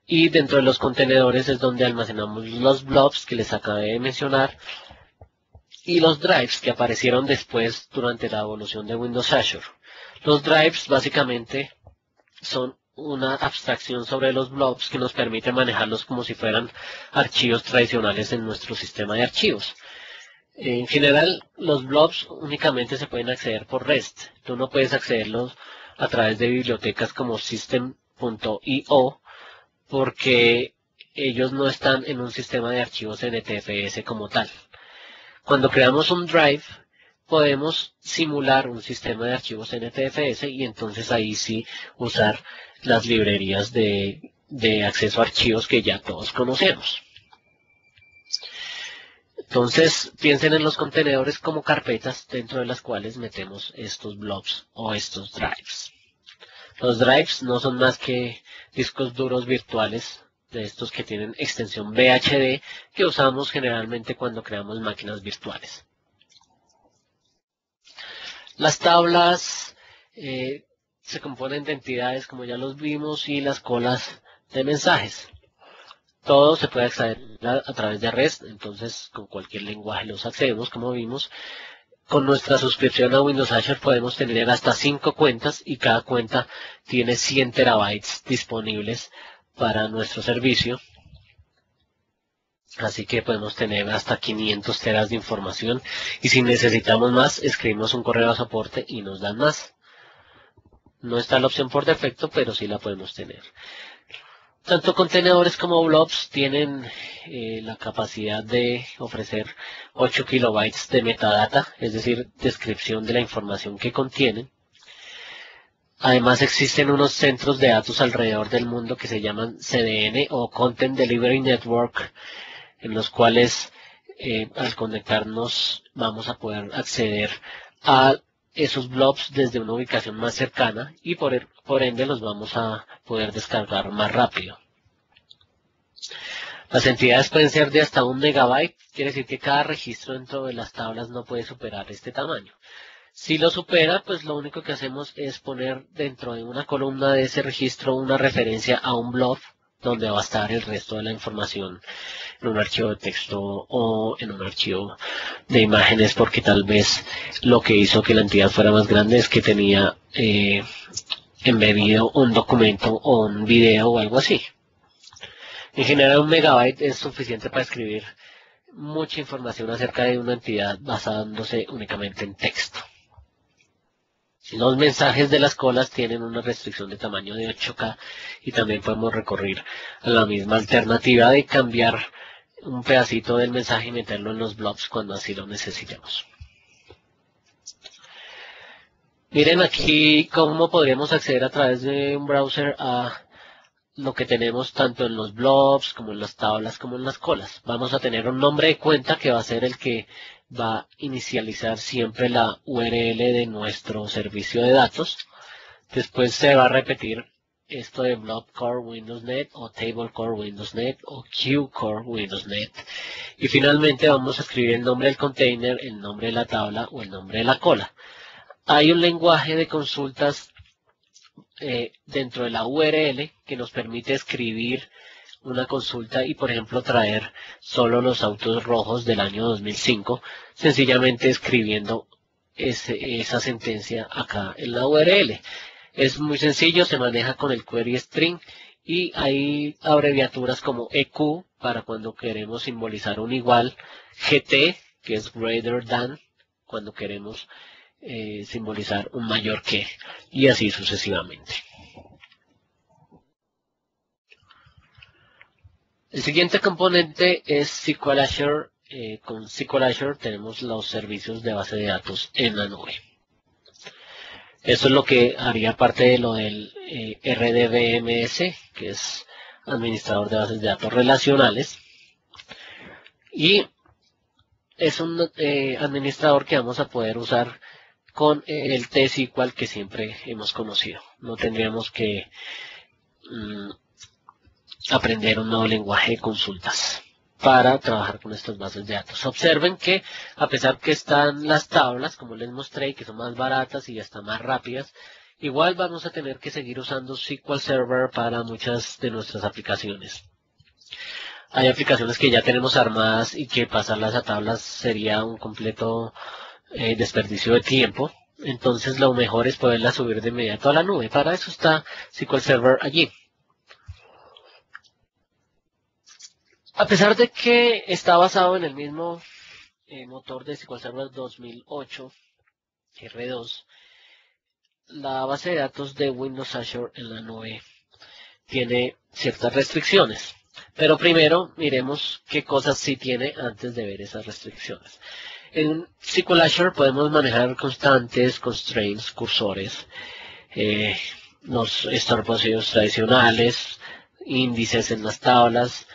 y dentro de los contenedores es donde almacenamos los blobs que les acabé de mencionar y los drives que aparecieron después durante la evolución de Windows Azure. Los drives básicamente son una abstracción sobre los blobs que nos permite manejarlos como si fueran archivos tradicionales en nuestro sistema de archivos. En general, los blobs únicamente se pueden acceder por REST. Tú no puedes accederlos a través de bibliotecas como system.io porque ellos no están en un sistema de archivos NTFS como tal. Cuando creamos un drive, podemos simular un sistema de archivos NTFS y entonces ahí sí usar las librerías de acceso a archivos que ya todos conocemos. Entonces, piensen en los contenedores como carpetas dentro de las cuales metemos estos blobs o estos drives. Los drives no son más que discos duros virtuales de estos que tienen extensión VHD que usamos generalmente cuando creamos máquinas virtuales. Las tablas se componen de entidades como ya los vimos y las colas de mensajes. Todo se puede acceder a través de REST, entonces con cualquier lenguaje los accedemos, como vimos. Con nuestra suscripción a Windows Azure podemos tener hasta 5 cuentas y cada cuenta tiene 100 terabytes disponibles para nuestro servicio. Así que podemos tener hasta 500 teras de información y si necesitamos más, escribimos un correo a soporte y nos dan más. No está la opción por defecto, pero sí la podemos tener. Tanto contenedores como blobs tienen la capacidad de ofrecer 8 kilobytes de metadata, es decir, descripción de la información que contienen. Además existen unos centros de datos alrededor del mundo que se llaman CDN o Content Delivery Network, en los cuales al conectarnos vamos a poder acceder a esos blobs desde una ubicación más cercana y por ende los vamos a poder descargar más rápido. Las entidades pueden ser de hasta 1 MB, quiere decir que cada registro dentro de las tablas no puede superar este tamaño. Si lo supera, pues lo único que hacemos es poner dentro de una columna de ese registro una referencia a un blob donde va a estar el resto de la información en un archivo de texto o en un archivo de imágenes, porque tal vez lo que hizo que la entidad fuera más grande es que tenía embebido un documento o un video o algo así. En general 1 MB es suficiente para escribir mucha información acerca de una entidad basándose únicamente en texto. Los mensajes de las colas tienen una restricción de tamaño de 8K y también podemos recurrir a la misma alternativa de cambiar un pedacito del mensaje y meterlo en los blobs cuando así lo necesitemos. Miren aquí cómo podríamos acceder a través de un browser a lo que tenemos tanto en los blobs como en las tablas como en las colas. Vamos a tener un nombre de cuenta que va a ser el que va a inicializar siempre la URL de nuestro servicio de datos. Después se va a repetir esto de Blob Core WindowsNet o Table Core WindowsNet o Queue Core WindowsNet. Y finalmente vamos a escribir el nombre del container, el nombre de la tabla o el nombre de la cola. Hay un lenguaje de consultas dentro de la URL que nos permite escribir una consulta y, por ejemplo, traer solo los autos rojos del año 2005, sencillamente escribiendo esa sentencia acá en la URL. Es muy sencillo, se maneja con el query string y hay abreviaturas como EQ para cuando queremos simbolizar un igual, GT, que es greater than, cuando queremos simbolizar un mayor que, y así sucesivamente. El siguiente componente es SQL Azure. Con SQL Azure tenemos los servicios de base de datos en la nube. Esto es lo que haría parte de lo del RDBMS, que es administrador de bases de datos relacionales. Y es un administrador que vamos a poder usar con el T-SQL que siempre hemos conocido. No tendríamos que aprender un nuevo lenguaje de consultas para trabajar con estas bases de datos. Observen que a pesar que están las tablas, como les mostré, que son más baratas y hasta más rápidas, igual vamos a tener que seguir usando SQL Server para muchas de nuestras aplicaciones. Hay aplicaciones que ya tenemos armadas y que pasarlas a tablas sería un completo desperdicio de tiempo. Entonces lo mejor es poderlas subir de inmediato a la nube. Para eso está SQL Server allí. A pesar de que está basado en el mismo motor de SQL Server 2008, R2, la base de datos de Windows Azure en la nube tiene ciertas restricciones. Pero primero miremos qué cosas sí tiene antes de ver esas restricciones. En SQL Azure podemos manejar constantes, constraints, cursores, los estorbosos tradicionales, índices en las tablas,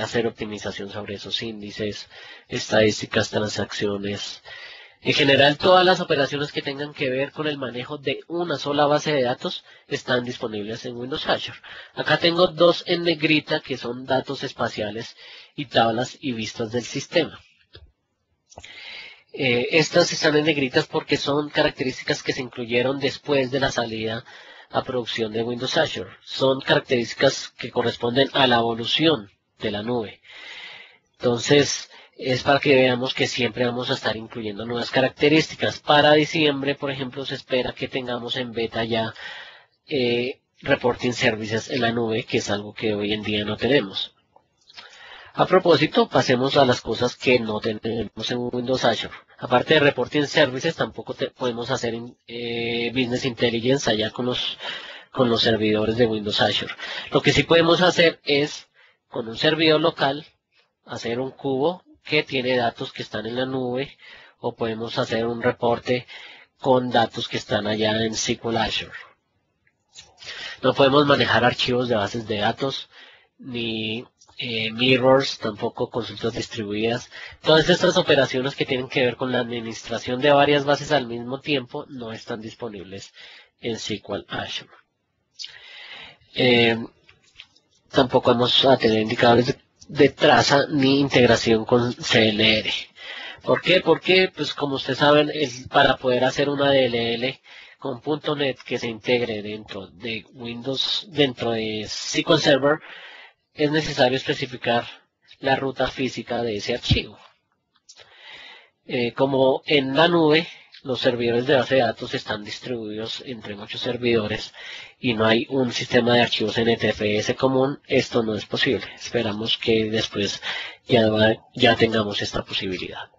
hacer optimización sobre esos índices, estadísticas, transacciones. En general, todas las operaciones que tengan que ver con el manejo de una sola base de datos están disponibles en Windows Azure. Acá tengo dos en negrita que son datos espaciales y tablas y vistas del sistema. Estas están en negritas porque son características que se incluyeron después de la salida a producción de Windows Azure. Son características que corresponden a la evolución de la nube. Entonces, es para que veamos que siempre vamos a estar incluyendo nuevas características. Para diciembre, por ejemplo, se espera que tengamos en beta ya reporting services en la nube, que es algo que hoy en día no tenemos. A propósito, pasemos a las cosas que no tenemos en Windows Azure. Aparte de reporting services, tampoco podemos hacer business intelligence allá con los servidores de Windows Azure. Lo que sí podemos hacer es, con un servidor local, hacer un cubo que tiene datos que están en la nube, o podemos hacer un reporte con datos que están allá en SQL Azure. No podemos manejar archivos de bases de datos, ni mirrors, tampoco consultas distribuidas. Todas estas operaciones que tienen que ver con la administración de varias bases al mismo tiempo no están disponibles en SQL Azure. Tampoco vamos a tener indicadores de traza ni integración con CLR. ¿Por qué? Porque, pues como ustedes saben, para poder hacer una DLL con .NET que se integre dentro de Windows, dentro de SQL Server, es necesario especificar la ruta física de ese archivo. Como en la nube, los servidores de base de datos están distribuidos entre muchos servidores y no hay un sistema de archivos NTFS común, esto no es posible. Esperamos que después ya tengamos esta posibilidad.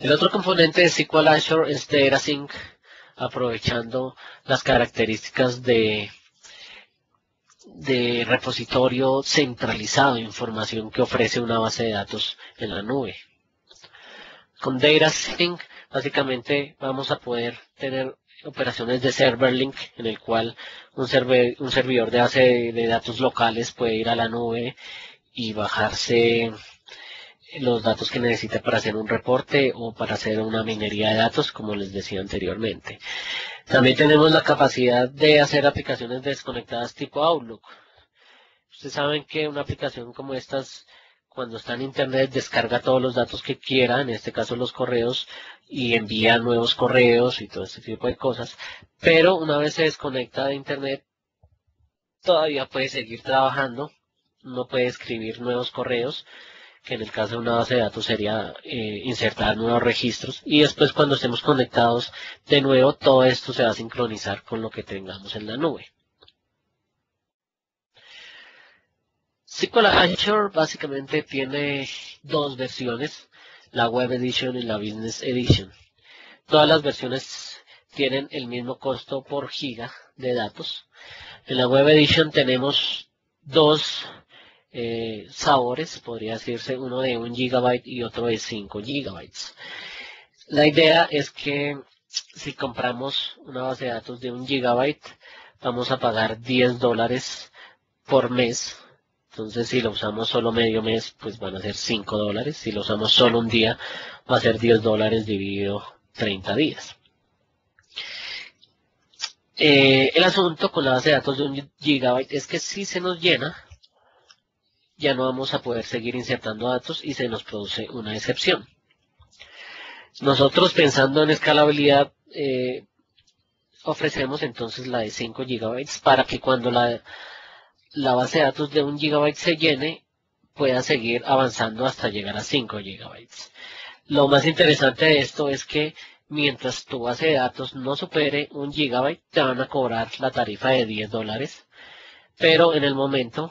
El otro componente de SQL Azure es DataSync, aprovechando las características de repositorio centralizado de información que ofrece una base de datos en la nube. Con DataSync, básicamente vamos a poder tener operaciones de server link, en el cual un servidor de base de datos locales puede ir a la nube y bajarse los datos que necesita para hacer un reporte o para hacer una minería de datos, como les decía anteriormente. También tenemos la capacidad de hacer aplicaciones desconectadas tipo Outlook. Ustedes saben que una aplicación como estas, cuando está en Internet, descarga todos los datos que quiera, en este caso los correos, y envía nuevos correos y todo este tipo de cosas. Pero una vez se desconecta de Internet, todavía puede seguir trabajando, no puede escribir nuevos correos, que en el caso de una base de datos sería insertar nuevos registros, y después cuando estemos conectados de nuevo, todo esto se va a sincronizar con lo que tengamos en la nube. SQL Azure básicamente tiene dos versiones, la Web Edition y la Business Edition. Todas las versiones tienen el mismo costo por giga de datos. En la Web Edition tenemos dos sabores, podría decirse, uno de 1 GB y otro de 5 GB. La idea es que si compramos una base de datos de 1 GB, vamos a pagar $10 por mes. Entonces, si lo usamos solo medio mes, pues van a ser $5. Si lo usamos solo un día, va a ser $10 dividido 30 días. El asunto con la base de datos de 1 GB es que si se nos llena, ya no vamos a poder seguir insertando datos y se nos produce una excepción. Nosotros, pensando en escalabilidad, ofrecemos entonces la de 5 GB para que cuando la base de datos de 1 GB se llene, pueda seguir avanzando hasta llegar a 5 GB. Lo más interesante de esto es que mientras tu base de datos no supere 1 GB, te van a cobrar la tarifa de $10, pero en el momento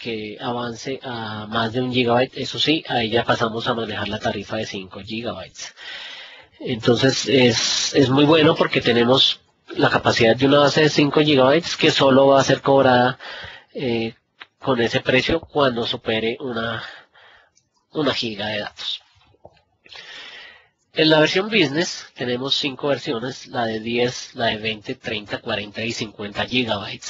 que avance a más de 1 GB, eso sí, ahí ya pasamos a manejar la tarifa de 5 GB. Entonces es muy bueno porque tenemos la capacidad de una base de 5 GB que solo va a ser cobrada con ese precio cuando supere una giga de datos. En la versión Business tenemos 5 versiones, la de 10, la de 20, 30, 40 y 50 GB.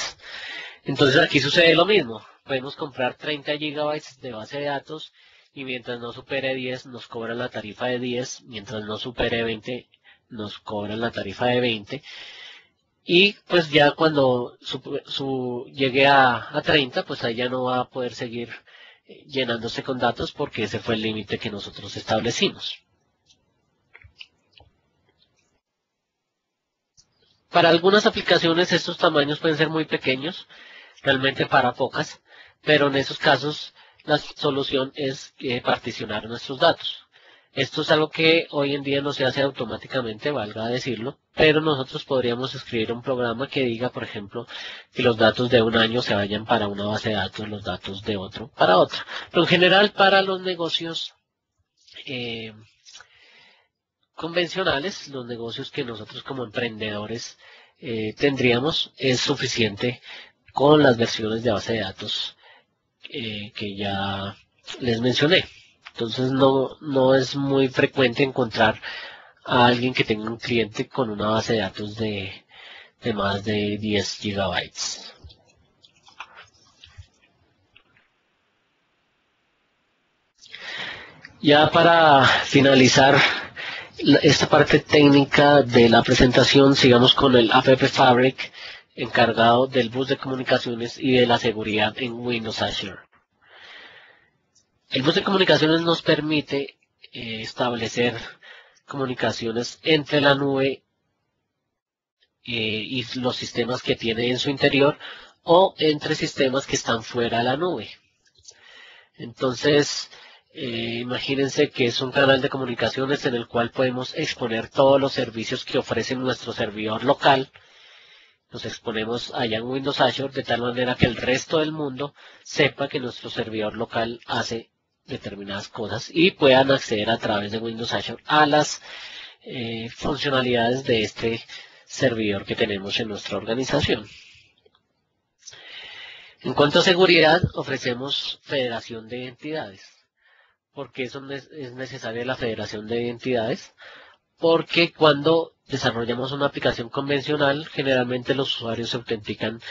Entonces aquí sucede lo mismo, podemos comprar 30 GB de base de datos y mientras no supere 10 nos cobran la tarifa de 10, mientras no supere 20 nos cobran la tarifa de 20 y pues ya cuando llegue a 30 pues ahí ya no va a poder seguir llenándose con datos porque ese fue el límite que nosotros establecimos. Para algunas aplicaciones estos tamaños pueden ser muy pequeños, realmente para pocas, pero en esos casos la solución es particionar nuestros datos. Esto es algo que hoy en día no se hace automáticamente, valga decirlo, pero nosotros podríamos escribir un programa que diga, por ejemplo, que los datos de un año se vayan para una base de datos, los datos de otro para otra. Pero en general para los negocios convencionales, los negocios que nosotros como emprendedores tendríamos, es suficiente con las versiones de base de datos que ya les mencioné. Entonces no es muy frecuente encontrar a alguien que tenga un cliente con una base de datos de más de 10 GB. Ya para finalizar esta parte técnica de la presentación, sigamos con el App Fabric. encargado del bus de comunicaciones y de la seguridad en Windows Azure. El bus de comunicaciones nos permite establecer comunicaciones entre la nube y los sistemas que tiene en su interior o entre sistemas que están fuera de la nube. Entonces, imagínense que es un canal de comunicaciones en el cual podemos exponer todos los servicios que ofrece nuestro servidor local. Los exponemos allá en Windows Azure de tal manera que el resto del mundo sepa que nuestro servidor local hace determinadas cosas y puedan acceder a través de Windows Azure a las funcionalidades de este servidor que tenemos en nuestra organización. En cuanto a seguridad, ofrecemos federación de identidades. ¿Por qué es necesaria la federación de identidades? Porque cuando desarrollamos una aplicación convencional, generalmente los usuarios se autentican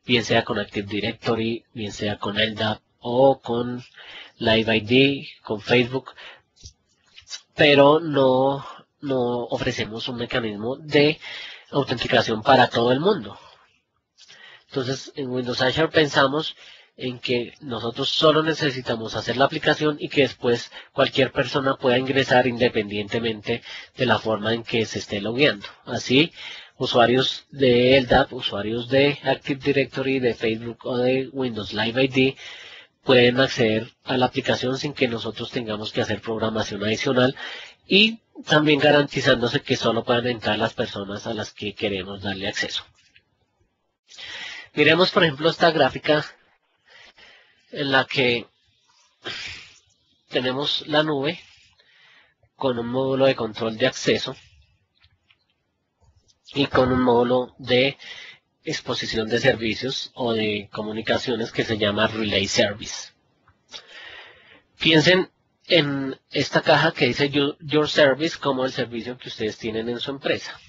bien sea con Active Directory, bien sea con LDAP o con Live ID, con Facebook, pero no ofrecemos un mecanismo de autenticación para todo el mundo. Entonces, en Windows Azure pensamos en que nosotros solo necesitamos hacer la aplicación y que después cualquier persona pueda ingresar independientemente de la forma en que se esté logueando. Así, usuarios de LDAP, usuarios de Active Directory, de Facebook o de Windows Live ID pueden acceder a la aplicación sin que nosotros tengamos que hacer programación adicional y también garantizándose que solo puedan entrar las personas a las que queremos darle acceso. Miremos, por ejemplo, esta gráfica en la que tenemos la nube con un módulo de control de acceso y con un módulo de exposición de servicios o de comunicaciones que se llama Relay Service. Piensen en esta caja que dice Your Service como el servicio que ustedes tienen en su empresa.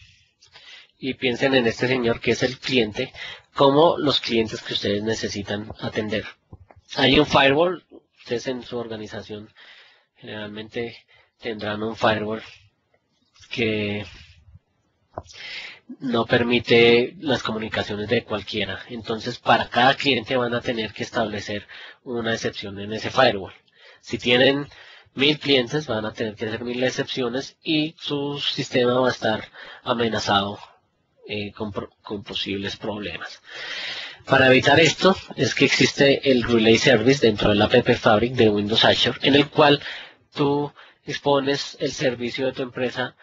Y piensen en este señor que es el cliente como los clientes que ustedes necesitan atender. Hay un firewall, ustedes en su organización generalmente tendrán un firewall que no permite las comunicaciones de cualquiera. Entonces, para cada cliente van a tener que establecer una excepción en ese firewall. Si tienen 1000 clientes, van a tener que hacer 1000 excepciones y su sistema va a estar amenazado con posibles problemas. Para evitar esto, es que existe el Relay Service dentro de la App Fabric de Windows Azure, en el cual tú expones el servicio de tu empresa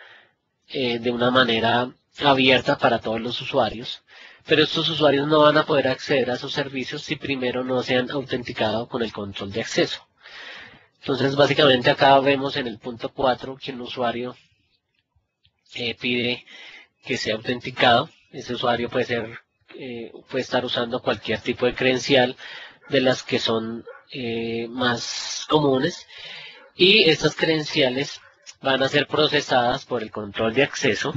de una manera abierta para todos los usuarios, pero estos usuarios no van a poder acceder a sus servicios si primero no se han autenticado con el control de acceso. Entonces, básicamente acá vemos en el punto 4 que un usuario pide que sea autenticado. Ese usuario puede estar usando cualquier tipo de credencial de las que son más comunes, y estas credenciales van a ser procesadas por el control de acceso.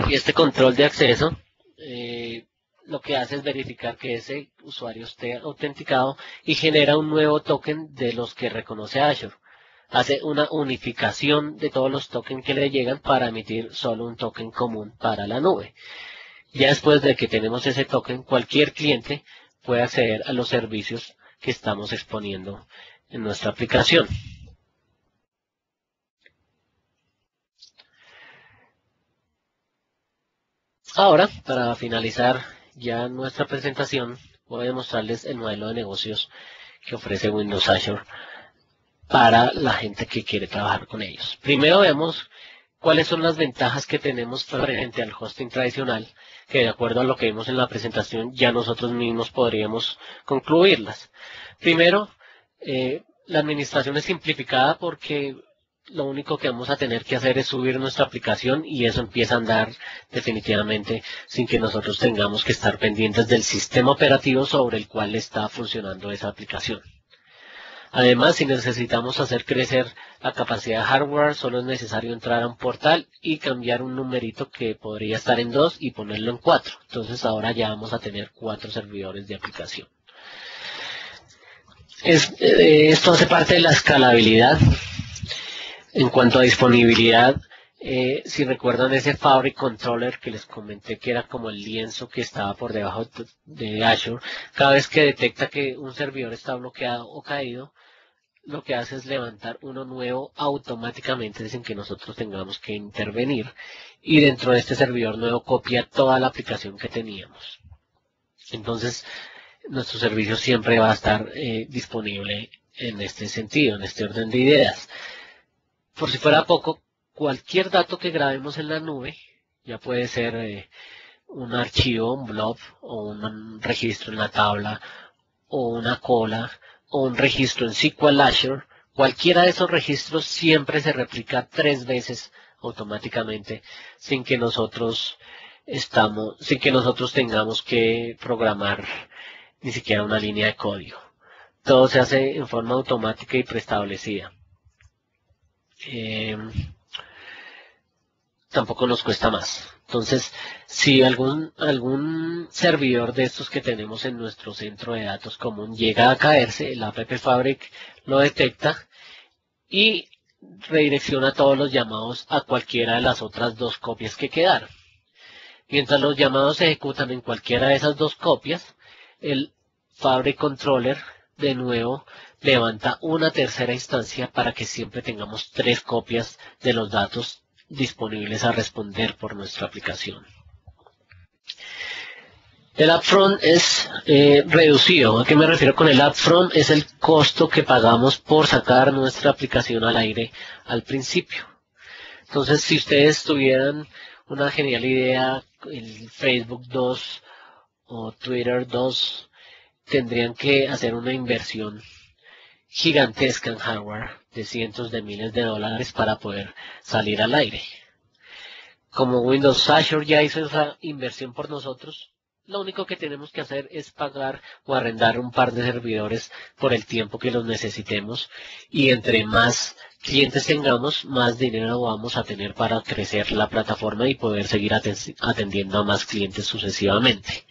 Y este control de acceso lo que hace es verificar que ese usuario esté autenticado y genera un nuevo token de los que reconoce Azure. Hace una unificación de todos los tokens que le llegan para emitir solo un token común para la nube. Ya después de que tenemos ese token, cualquier cliente puede acceder a los servicios que estamos exponiendo en nuestra aplicación. Ahora, para finalizar ya nuestra presentación, voy a mostrarles el modelo de negocios que ofrece Windows Azure para la gente que quiere trabajar con ellos. Primero vemos cuáles son las ventajas que tenemos frente al hosting tradicional, que de acuerdo a lo que vimos en la presentación ya nosotros mismos podríamos concluirlas. Primero, la administración es simplificada porque lo único que vamos a tener que hacer es subir nuestra aplicación y eso empieza a andar definitivamente sin que nosotros tengamos que estar pendientes del sistema operativo sobre el cual está funcionando esa aplicación. Además, si necesitamos hacer crecer la capacidad de hardware, solo es necesario entrar a un portal y cambiar un numerito que podría estar en 2 y ponerlo en 4. Entonces ahora ya vamos a tener 4 servidores de aplicación. Esto hace parte de la escalabilidad. En cuanto a disponibilidad, Si recuerdan ese Fabric Controller que les comenté que era como el lienzo que estaba por debajo de Azure, cada vez que detecta que un servidor está bloqueado o caído, lo que hace es levantar uno nuevo automáticamente sin que nosotros tengamos que intervenir, y dentro de este servidor nuevo copia toda la aplicación que teníamos. Entonces, nuestro servicio siempre va a estar disponible en este sentido, en este orden de ideas. Por si fuera poco, cualquier dato que grabemos en la nube, ya puede ser un archivo, un blob, o un registro en la tabla, o una cola, o un registro en SQL Azure, cualquiera de esos registros siempre se replica 3 veces automáticamente sin que nosotros tengamos que programar ni siquiera una línea de código. Todo se hace en forma automática y preestablecida. Tampoco nos cuesta más. Entonces, si algún servidor de estos que tenemos en nuestro centro de datos común llega a caerse, el App Fabric lo detecta y redirecciona todos los llamados a cualquiera de las otras 2 copias que quedaron. Mientras los llamados se ejecutan en cualquiera de esas 2 copias, el Fabric Controller de nuevo levanta una tercera instancia para que siempre tengamos 3 copias de los datos disponibles a responder por nuestra aplicación. El upfront es reducido. ¿A qué me refiero con el upfront? Es el costo que pagamos por sacar nuestra aplicación al aire al principio. Entonces, si ustedes tuvieran una genial idea, el Facebook 2 o Twitter 2, tendrían que hacer una inversión gigantesca en hardware de cientos de miles de dólares para poder salir al aire. Como Windows Azure ya hizo esa inversión por nosotros, lo único que tenemos que hacer es pagar o arrendar un par de servidores por el tiempo que los necesitemos, y entre más clientes tengamos, más dinero vamos a tener para crecer la plataforma y poder seguir atendiendo a más clientes sucesivamente.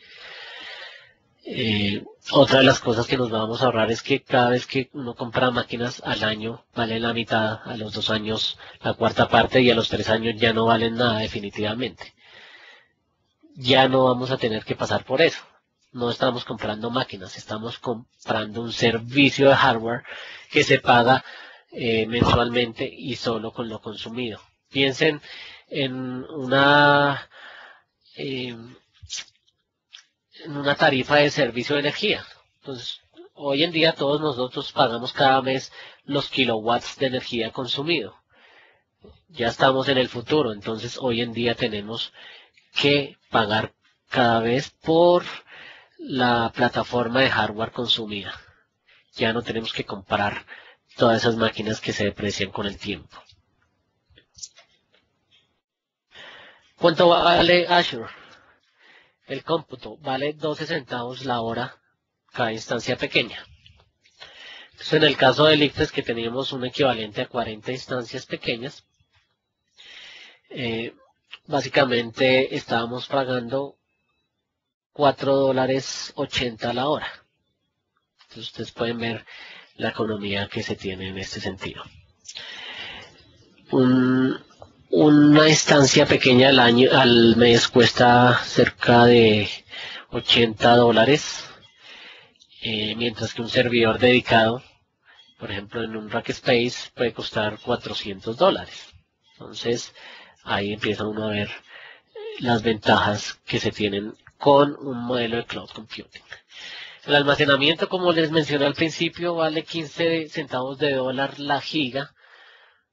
Otra de las cosas que nos vamos a ahorrar es que cada vez que uno compra máquinas al año vale la mitad, a los 2 años la cuarta parte, y a los 3 años ya no valen nada definitivamente. Ya no vamos a tener que pasar por eso. No estamos comprando máquinas, estamos comprando un servicio de hardware que se paga mensualmente y solo con lo consumido. Piensen en una tarifa de servicio de energía. Entonces, hoy en día todos nosotros pagamos cada mes los kilowatts de energía consumido. Ya estamos en el futuro, entonces hoy en día tenemos que pagar cada vez por la plataforma de hardware consumida. Ya no tenemos que comprar todas esas máquinas que se deprecian con el tiempo. ¿Cuánto vale Azure? El cómputo vale 12 centavos la hora cada instancia pequeña. Entonces, en el caso del ICFES, que teníamos un equivalente a 40 instancias pequeñas, básicamente estábamos pagando $4.80 la hora. Entonces ustedes pueden ver la economía que se tiene en este sentido. Una instancia pequeña al mes cuesta cerca de $80, mientras que un servidor dedicado, por ejemplo en un Rackspace, puede costar $400. Entonces ahí empieza uno a ver las ventajas que se tienen con un modelo de cloud computing. El almacenamiento, como les mencioné al principio, vale 15 centavos de dólar la giga.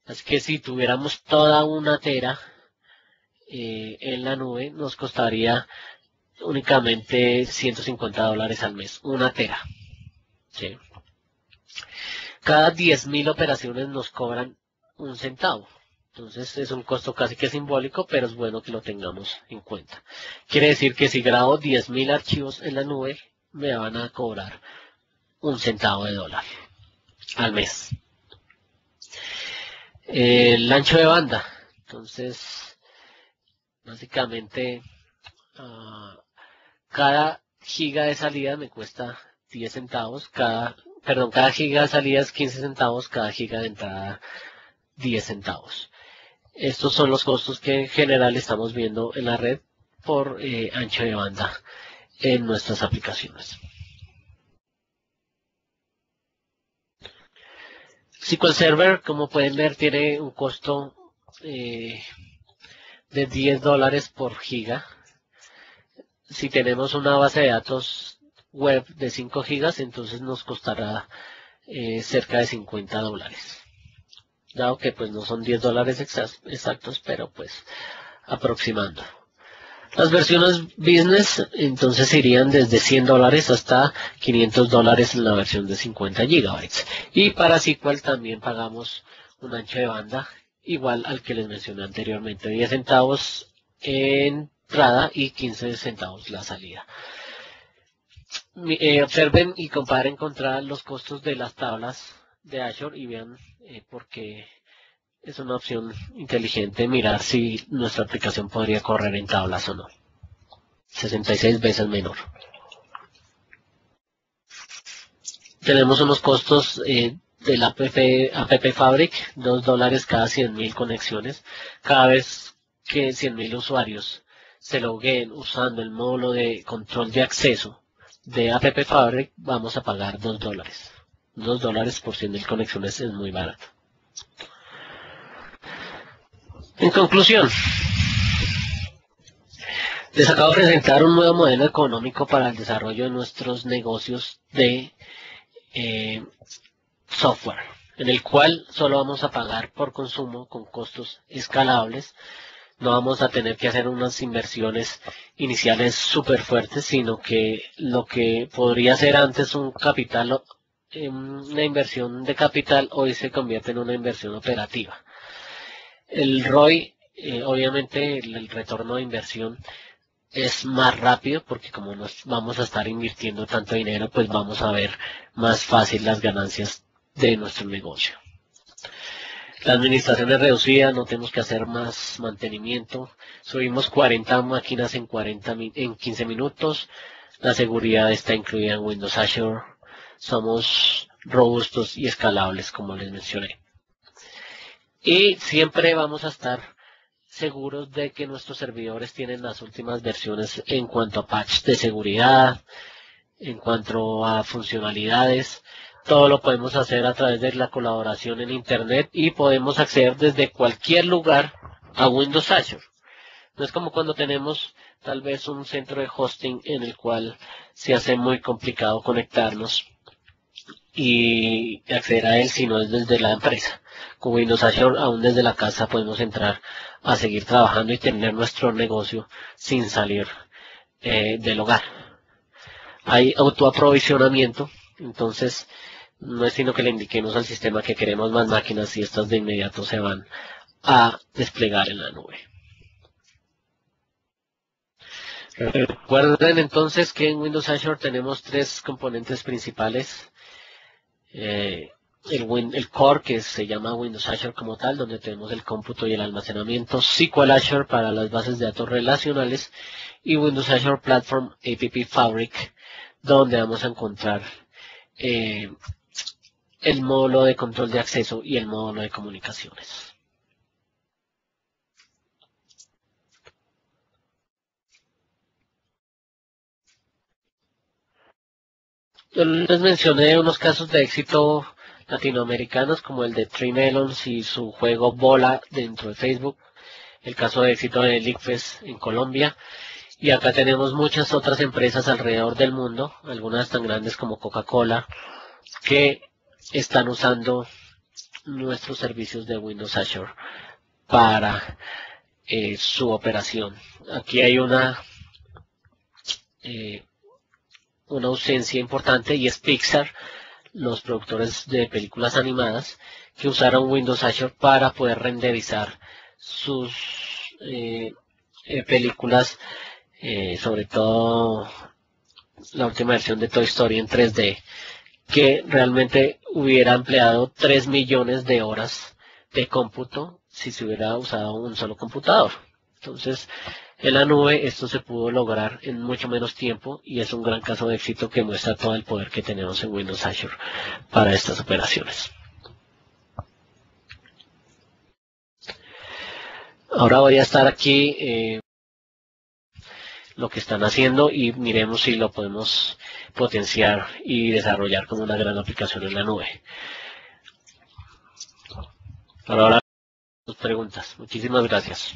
Así que si tuviéramos toda una tera en la nube, nos costaría únicamente $150 al mes, una tera. ¿Sí? Cada 10.000 operaciones nos cobran 1 centavo. Entonces es un costo casi que simbólico, pero es bueno que lo tengamos en cuenta. Quiere decir que si grabo 10.000 archivos en la nube, me van a cobrar 1 centavo de dólar al mes. El ancho de banda. Entonces, básicamente, cada giga de salida me cuesta 10 centavos. Cada giga de salida es 15 centavos, cada giga de entrada 10 centavos. Estos son los costos que en general estamos viendo en la red por ancho de banda en nuestras aplicaciones. SQL Server, como pueden ver, tiene un costo de $10 por giga. Si tenemos una base de datos web de 5 gigas, entonces nos costará cerca de $50. Dado que pues no son $10 exactos, pero pues aproximando. Las versiones business entonces irían desde $100 hasta $500 en la versión de 50 gigabytes. Y para SQL también pagamos un ancho de banda igual al que les mencioné anteriormente, 10 centavos entrada y 15 centavos la salida. Observen y comparen contra los costos de las tablas de Azure y vean por qué es una opción inteligente mirar si nuestra aplicación podría correr en tablas o no. 66 veces menor. Tenemos unos costos del App Fabric, $2 cada 100.000 conexiones. Cada vez que 100.000 usuarios se logueen usando el módulo de control de acceso de App Fabric, vamos a pagar $2. $2 por 100.000 conexiones es muy barato. En conclusión, les acabo de presentar un nuevo modelo económico para el desarrollo de nuestros negocios de software, en el cual solo vamos a pagar por consumo con costos escalables. No vamos a tener que hacer unas inversiones iniciales súper fuertes, sino que lo que podría ser antes un capital, una inversión de capital, hoy se convierte en una inversión operativa. El ROI, obviamente el retorno de inversión es más rápido porque como nos vamos a estar invirtiendo tanto dinero, pues vamos a ver más fácil las ganancias de nuestro negocio. La administración es reducida, no tenemos que hacer más mantenimiento. Subimos 40 máquinas en 15 minutos. La seguridad está incluida en Windows Azure. Somos robustos y escalables, como les mencioné. Y siempre vamos a estar seguros de que nuestros servidores tienen las últimas versiones en cuanto a patch de seguridad, en cuanto a funcionalidades. Todo lo podemos hacer a través de la colaboración en Internet y podemos acceder desde cualquier lugar a Windows Azure. No es como cuando tenemos tal vez un centro de hosting en el cual se hace muy complicado conectarnos y acceder a él si no es desde la empresa. Con Windows Azure, aún desde la casa podemos entrar a seguir trabajando y tener nuestro negocio sin salir del hogar. Hay autoaprovisionamiento, entonces no es sino que le indiquemos al sistema que queremos más máquinas y estas de inmediato se van a desplegar en la nube. Recuerden entonces que en Windows Azure tenemos tres componentes principales. El core, que se llama Windows Azure como tal, donde tenemos el cómputo y el almacenamiento, SQL Azure para las bases de datos relacionales y Windows Azure Platform App Fabric, donde vamos a encontrar el módulo de control de acceso y el módulo de comunicaciones. Yo les mencioné unos casos de éxito latinoamericanos como el de Three Melons y su juego Bola dentro de Facebook, el caso de éxito de Lickfest en Colombia, y acá tenemos muchas otras empresas alrededor del mundo, algunas tan grandes como Coca-Cola, que están usando nuestros servicios de Windows Azure para su operación. Aquí hay una ausencia importante y es Pixar, los productores de películas animadas, que usaron Windows Azure para poder renderizar sus películas, sobre todo la última versión de Toy Story en 3D, que realmente hubiera empleado 3 millones de horas de cómputo si se hubiera usado un solo computador. Entonces, en la nube esto se pudo lograr en mucho menos tiempo y es un gran caso de éxito que muestra todo el poder que tenemos en Windows Azure para estas operaciones. Ahora voy a estar aquí lo que están haciendo y miremos si lo podemos potenciar y desarrollar como una gran aplicación en la nube. Ahora tus preguntas. Muchísimas gracias.